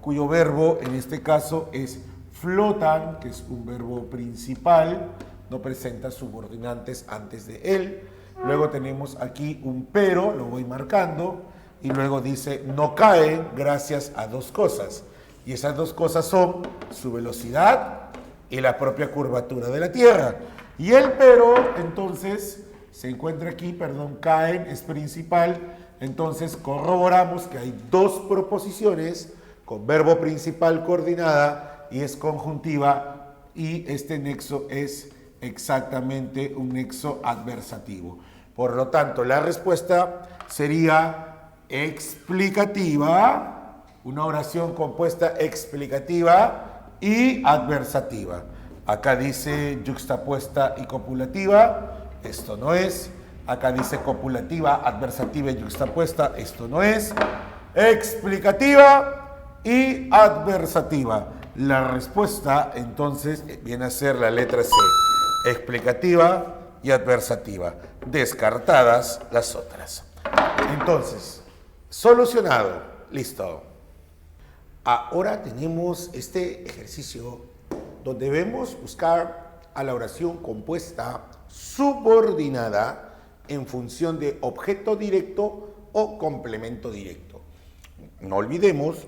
cuyo verbo en este caso es flotan, que es un verbo principal, no presenta subordinantes antes de él. Luego tenemos aquí un pero, lo voy marcando, y luego dice no caen gracias a dos cosas. Y esas dos cosas son su velocidad y la propia curvatura de la Tierra. Y el pero, entonces, se encuentra aquí, perdón, caen es principal. Entonces corroboramos que hay dos proposiciones con verbo principal coordinada y es conjuntiva, y este nexo es exactamente un nexo adversativo. Por lo tanto, la respuesta sería explicativa, una oración compuesta explicativa y adversativa. Acá dice yuxtapuesta y copulativa, esto no es. Acá dice copulativa, adversativa y yuxtapuesta, esto no es. Explicativa y adversativa. La respuesta entonces viene a ser la letra C, explicativa y adversativa, descartadas las otras. Entonces, solucionado, listo. Ahora tenemos este ejercicio donde debemos buscar a la oración compuesta subordinada en función de objeto directo o complemento directo. No olvidemos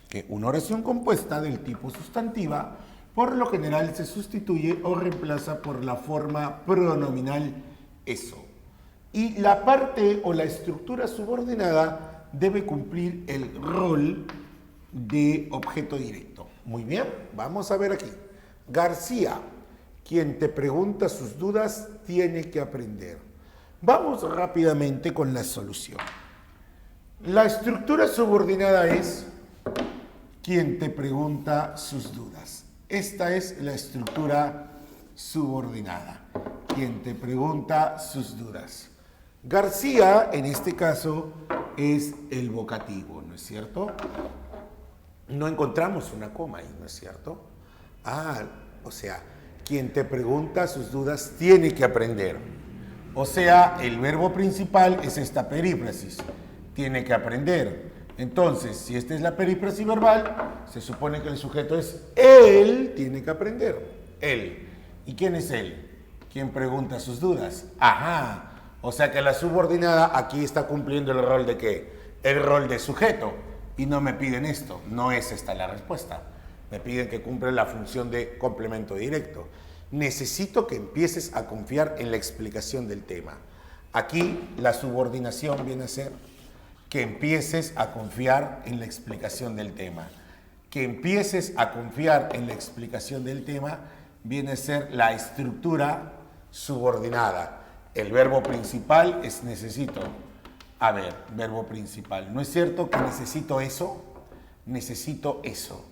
que una oración compuesta del tipo sustantiva por lo general se sustituye o reemplaza por la forma pronominal eso. Y la parte o la estructura subordinada debe cumplir el rol de objeto directo. Muy bien, vamos a ver aquí. García, quien te pregunta sus dudas, tiene que aprender. Vamos rápidamente con la solución. La estructura subordinada es quien te pregunta sus dudas. Esta es la estructura subordinada. Quien te pregunta sus dudas. García, en este caso, es el vocativo, ¿no es cierto? No encontramos una coma ahí, ¿no es cierto? O sea, quien te pregunta sus dudas tiene que aprender. O sea, el verbo principal es esta perífrasis. Tiene que aprender. Entonces, si esta es la perífrasis verbal, se supone que el sujeto es él, tiene que aprender. Él. ¿Y quién es él? ¿Quién pregunta sus dudas? Ajá. O sea que la subordinada aquí está cumpliendo el rol de ¿qué? El rol de sujeto. Y no me piden esto. No es esta la respuesta. Me piden que cumpla la función de complemento directo. Necesito que empieces a confiar en la explicación del tema. Aquí la subordinación viene a ser que empieces a confiar en la explicación del tema. Que empieces a confiar en la explicación del tema viene a ser la estructura subordinada. El verbo principal es necesito. A ver, verbo principal. ¿No es cierto que necesito eso? Necesito eso.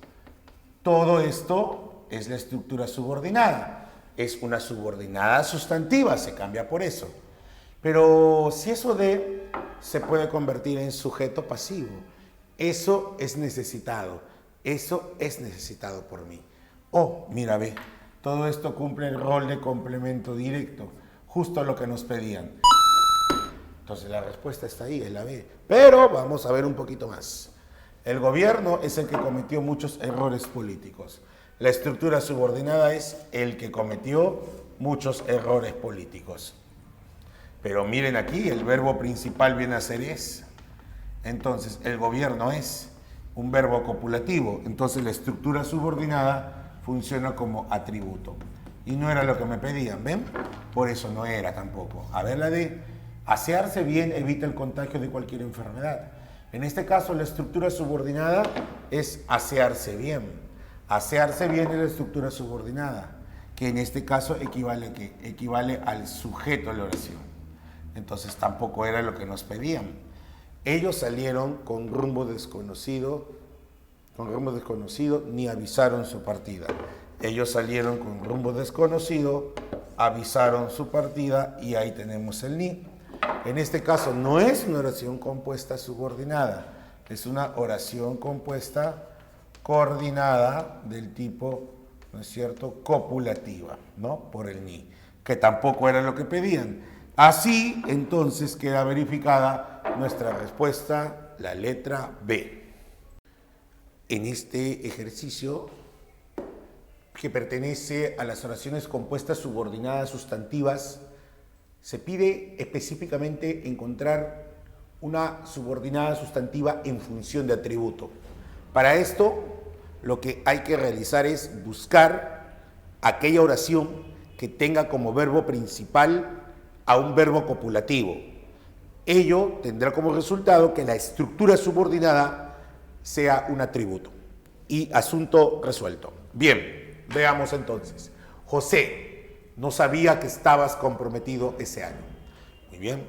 Todo esto es la estructura subordinada. Es una subordinada sustantiva, se cambia por eso. Pero si eso de se puede convertir en sujeto pasivo. Eso es necesitado. Eso es necesitado por mí. Oh, mira, ve. Todo esto cumple el rol de complemento directo. Justo lo que nos pedían. Entonces la respuesta está ahí, es la B. Pero vamos a ver un poquito más. El gobierno es el que cometió muchos errores políticos. La estructura subordinada es el que cometió muchos errores políticos. Pero miren aquí, el verbo principal viene a ser es. Entonces, el gobierno es un verbo copulativo. Entonces, la estructura subordinada funciona como atributo. Y no era lo que me pedían, ¿ven? Por eso no era tampoco. A ver, la de asearse bien evita el contagio de cualquier enfermedad. En este caso, la estructura subordinada es asearse bien. Asearse bien es la estructura subordinada, que en este caso equivale al sujeto de la oración. Entonces, tampoco era lo que nos pedían. Ellos salieron con rumbo desconocido, ni avisaron su partida. Ellos salieron con rumbo desconocido, avisaron su partida y ahí tenemos el ni. En este caso no es una oración compuesta subordinada, es una oración compuesta coordinada del tipo, ¿no es cierto?, copulativa, ¿no?, por el ni, que tampoco era lo que pedían. Así, entonces, queda verificada nuestra respuesta, la letra B. En este ejercicio, que pertenece a las oraciones compuestas subordinadas sustantivas, se pide específicamente encontrar una subordinada sustantiva en función de atributo. Para esto, lo que hay que realizar es buscar aquella oración que tenga como verbo principal a un verbo copulativo. Ello tendrá como resultado que la estructura subordinada sea un atributo. Y asunto resuelto. Bien, veamos entonces. José, no sabía que estabas comprometido ese año. Muy bien.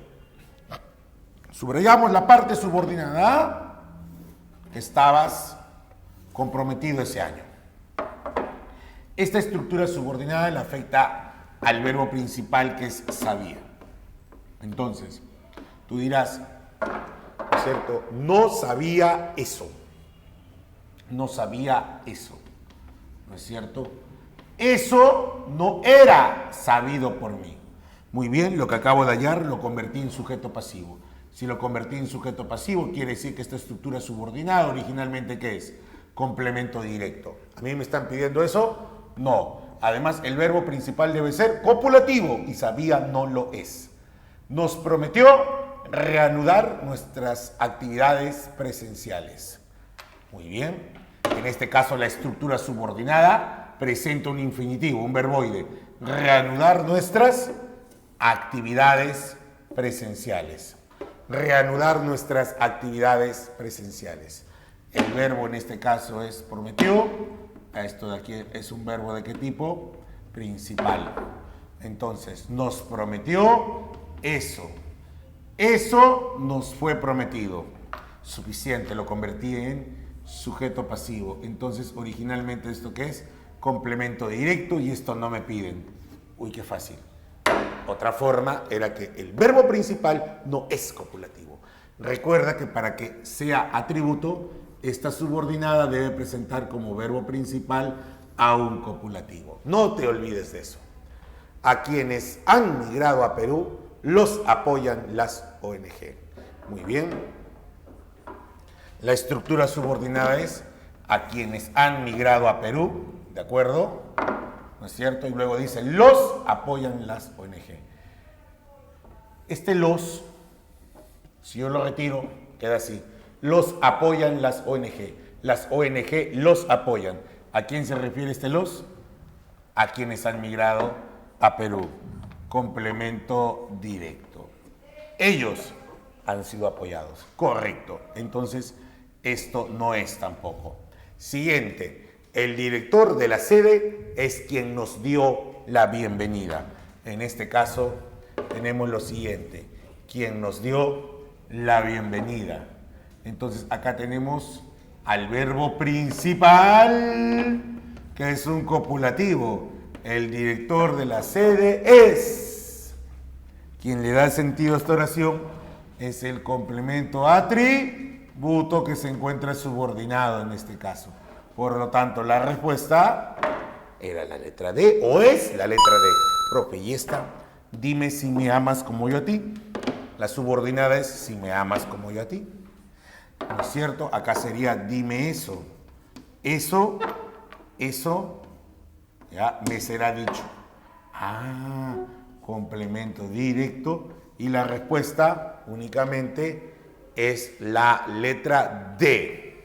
Subrayamos la parte subordinada. Estabas comprometido ese año. Esta estructura subordinada le afecta al verbo principal, que es sabía. Entonces, tú dirás, ¿cierto? No sabía eso. No sabía eso. ¿No es cierto? Eso no era sabido por mí. Muy bien, lo que acabo de hallar lo convertí en sujeto pasivo. Si lo convertí en sujeto pasivo, quiere decir que esta estructura subordinada originalmente, ¿qué es? Complemento directo. ¿A mí me están pidiendo eso? No. Además, el verbo principal debe ser copulativo y sabía no lo es. Nos prometió reanudar nuestras actividades presenciales. Muy bien. En este caso, la estructura subordinada presenta un infinitivo, un verboide. Reanudar nuestras actividades presenciales. Reanudar nuestras actividades presenciales. El verbo en este caso es prometió. Esto de aquí es un verbo ¿de qué tipo? Principal. Entonces, nos prometió eso. Eso nos fue prometido. Suficiente, lo convertí en sujeto pasivo. Entonces, originalmente, ¿esto qué es? Complemento directo, y esto no me piden. Uy, qué fácil. Otra forma era que el verbo principal no es copulativo. Recuerda que para que sea atributo, esta subordinada debe presentar como verbo principal a un copulativo. No te olvides de eso. A quienes han migrado a Perú, los apoyan las ONG. Muy bien. La estructura subordinada es a quienes han migrado a Perú, ¿de acuerdo? ¿No es cierto? Y luego dice, los apoyan las ONG. Este los, si yo lo retiro, queda así. Los apoyan las ONG. Las ONG los apoyan. ¿A quién se refiere este los? A quienes han migrado a Perú. Complemento directo. Ellos han sido apoyados. Correcto. Entonces, esto no es tampoco. Siguiente. El director de la sede es quien nos dio la bienvenida. En este caso, tenemos lo siguiente. Quien nos dio la bienvenida. Entonces, acá tenemos al verbo principal, que es un copulativo. El director de la sede es. Quien le da sentido a esta oración es el complemento atributo que se encuentra subordinado en este caso. Por lo tanto, la respuesta era la letra D, o es la letra D. Profe, y esta, dime si me amas como yo a ti. La subordinada es si me amas como yo a ti. ¿No es cierto? Acá sería dime eso. Eso Eso ya me será dicho. Complemento directo. Y la respuesta únicamente es la letra D.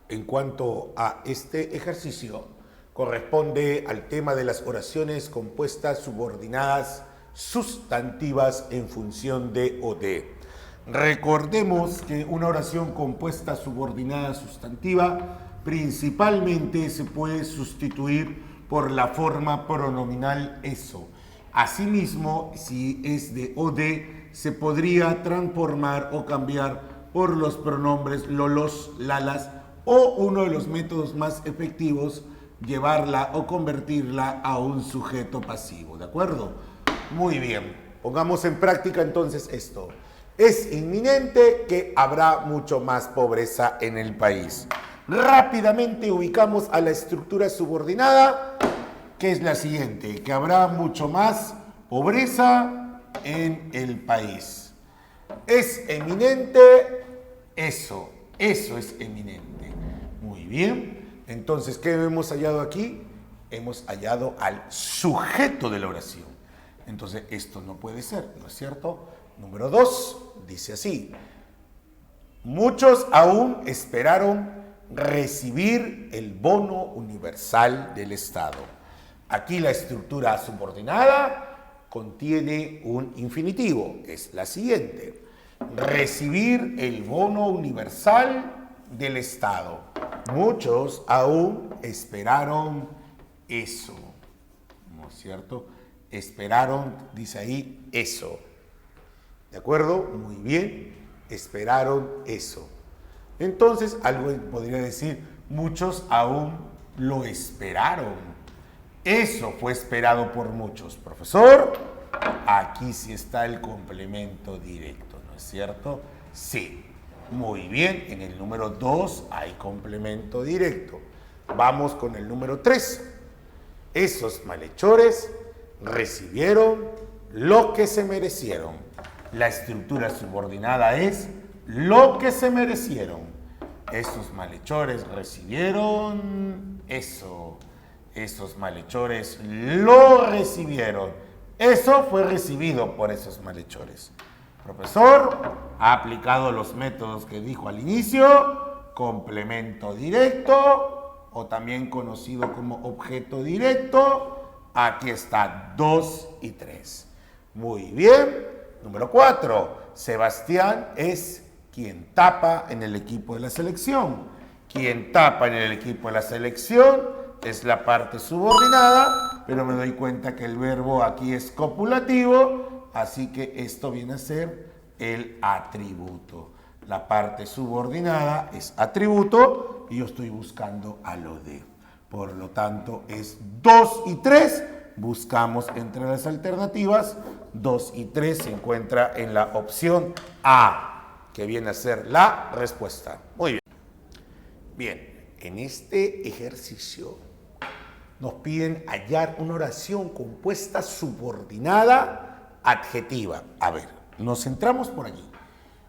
En cuanto a este ejercicio, corresponde al tema de las oraciones compuestas subordinadas sustantivas en función de o de. Recordemos que una oración compuesta subordinada sustantiva principalmente se puede sustituir por la forma pronominal eso. Asimismo, si es de o de, se podría transformar o cambiar por los pronombres lolos, lalas o uno de los métodos más efectivos, llevarla o convertirla a un sujeto pasivo. ¿De acuerdo? Muy bien. Pongamos en práctica entonces esto. Es inminente que habrá mucho más pobreza en el país. Rápidamente ubicamos a la estructura subordinada, que es la siguiente, que habrá mucho más pobreza en el país. Es eminente eso es eminente. Muy bien, entonces, ¿qué hemos hallado aquí? Hemos hallado al sujeto de la oración. Entonces, esto no puede ser, ¿no es cierto? Número 2, dice así: muchos aún esperaron recibir el bono universal del Estado. Aquí la estructura subordinada contiene un infinitivo, es la siguiente: recibir el bono universal del Estado. Muchos aún esperaron eso, ¿no es cierto? Esperaron, dice ahí, eso. ¿De acuerdo? Muy bien, esperaron eso. Entonces, algo podría decir, muchos aún lo esperaron. Eso fue esperado por muchos. Profesor, aquí sí está el complemento directo, ¿no es cierto? Sí. Muy bien, en el número 2 hay complemento directo. Vamos con el número 3. Esos malhechores recibieron lo que se merecieron. La estructura subordinada es lo que se merecieron. Esos malhechores recibieron eso. Esos malhechores lo recibieron. Eso fue recibido por esos malhechores. Profesor, ha aplicado los métodos que dijo al inicio: complemento directo, o también conocido como objeto directo. Aquí está 2 y 3. Muy bien. Número 4. Sebastián es quien tapa en el equipo de la selección. Quien tapa en el equipo de la selección es la parte subordinada, pero me doy cuenta que el verbo aquí es copulativo, así que esto viene a ser el atributo. La parte subordinada es atributo y yo estoy buscando a lo de. Por lo tanto, es 2 y 3. Buscamos entre las alternativas. 2 y 3 se encuentra en la opción A, que viene a ser la respuesta. Muy bien. Bien, en este ejercicio nos piden hallar una oración compuesta subordinada adjetiva. A ver, nos centramos por allí.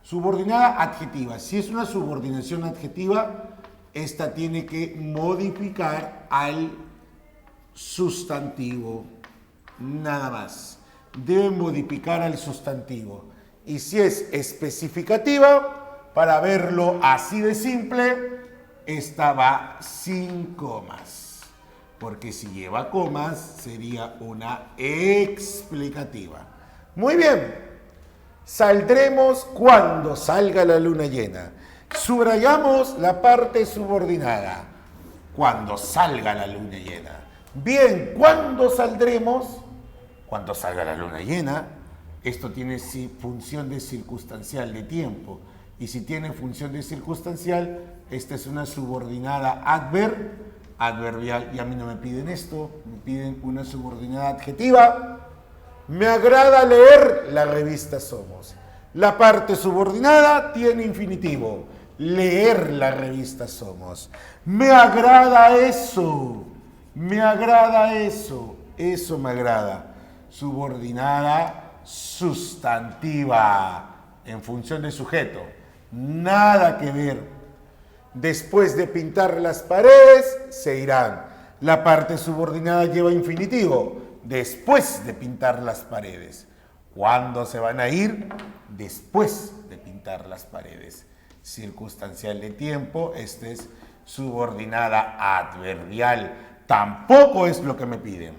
Subordinada adjetiva. Si es una subordinación adjetiva, esta tiene que modificar al sustantivo. Nada más. Debe modificar al sustantivo. Y si es especificativa, para verlo así de simple, esta va sin comas. Porque si lleva comas, sería una explicativa. Muy bien. Saldremos cuando salga la luna llena. Subrayamos la parte subordinada. Cuando salga la luna llena. Bien, ¿cuándo saldremos? Cuando salga la luna llena. Esto tiene función de circunstancial, de tiempo. Y si tiene función de circunstancial, esta es una subordinada adverbial. Y a mí no me piden esto, me piden una subordinada adjetiva. Me agrada leer la revista Somos. La parte subordinada tiene infinitivo. Leer la revista Somos. Me agrada eso. Me agrada eso. Eso me agrada. Subordinada sustantiva. En función de sujeto. Nada que ver. Después de pintar las paredes, se irán. La parte subordinada lleva infinitivo, después de pintar las paredes. ¿Cuándo se van a ir? Después de pintar las paredes. Circunstancial de tiempo, este es subordinada adverbial. Tampoco es lo que me piden.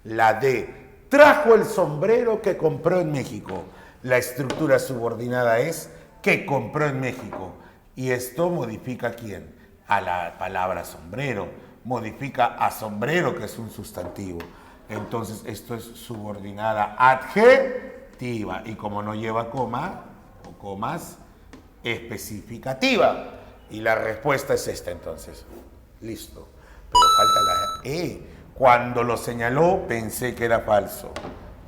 La D, trajo el sombrero que compró en México. La estructura subordinada es que compró en México. Y esto modifica ¿a quién? A la palabra sombrero. Modifica a sombrero, que es un sustantivo. Entonces, esto es subordinada adjetiva. Y como no lleva coma o comas, especificativa. Y la respuesta es esta, entonces. Listo. Pero falta la E. Cuando lo señaló, pensé que era falso.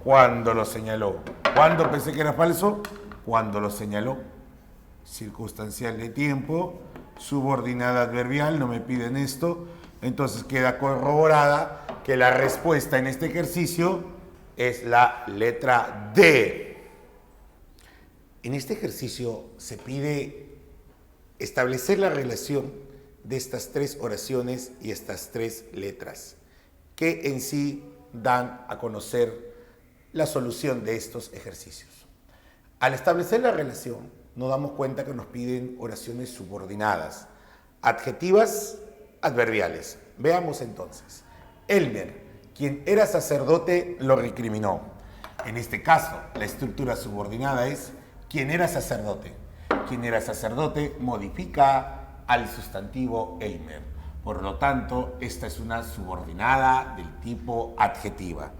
Cuando lo señaló. ¿Cuándo pensé que era falso? Cuando lo señaló. Circunstancial de tiempo, subordinada adverbial, no me piden esto. Entonces queda corroborada que la respuesta en este ejercicio es la letra D. En este ejercicio se pide establecer la relación de estas tres oraciones y estas tres letras, que en sí dan a conocer la solución de estos ejercicios. Al establecer la relación, nos damos cuenta que nos piden oraciones subordinadas, adjetivas, adverbiales. Veamos entonces. Elmer, quien era sacerdote, lo recriminó. En este caso, la estructura subordinada es quien era sacerdote. Quien era sacerdote modifica al sustantivo Elmer. Por lo tanto, esta es una subordinada del tipo adjetiva.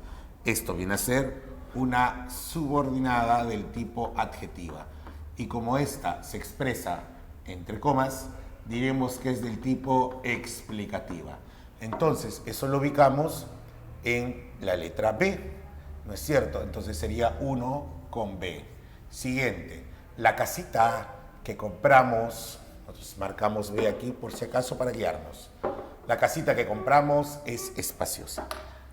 Esto viene a ser una subordinada del tipo adjetiva. Y como esta se expresa entre comas, diremos que es del tipo explicativa. Entonces, eso lo ubicamos en la letra B, ¿no es cierto? Entonces sería 1 con B. Siguiente, la casita que compramos, nosotros marcamos B aquí por si acaso para guiarnos. La casita que compramos es espaciosa.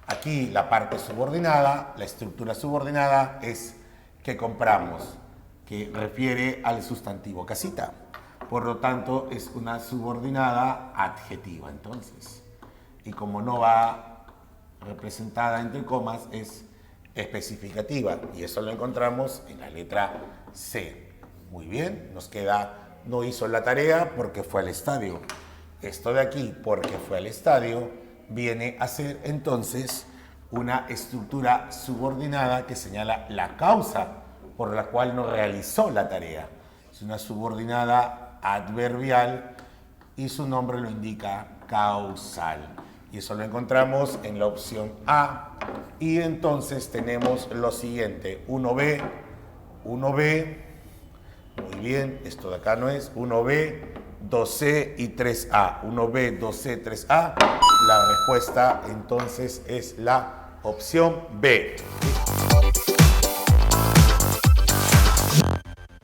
Aquí la parte subordinada, la estructura subordinada es que compramos, que refiere al sustantivo casita. Por lo tanto, es una subordinada adjetiva, entonces. Y como no va representada entre comas, es especificativa. Y eso lo encontramos en la letra C. Muy bien, nos queda, no hizo la tarea porque fue al estadio. Esto de aquí, porque fue al estadio, viene a ser entonces una estructura subordinada que señala la causa por la cual no realizó la tarea. Es una subordinada adverbial y su nombre lo indica causal. Y eso lo encontramos en la opción A. Y entonces tenemos lo siguiente, 1B, 1B, muy bien, esto de acá no es, 1B, 2C y 3A. 1B, 2C, 3A. La respuesta entonces es la opción B.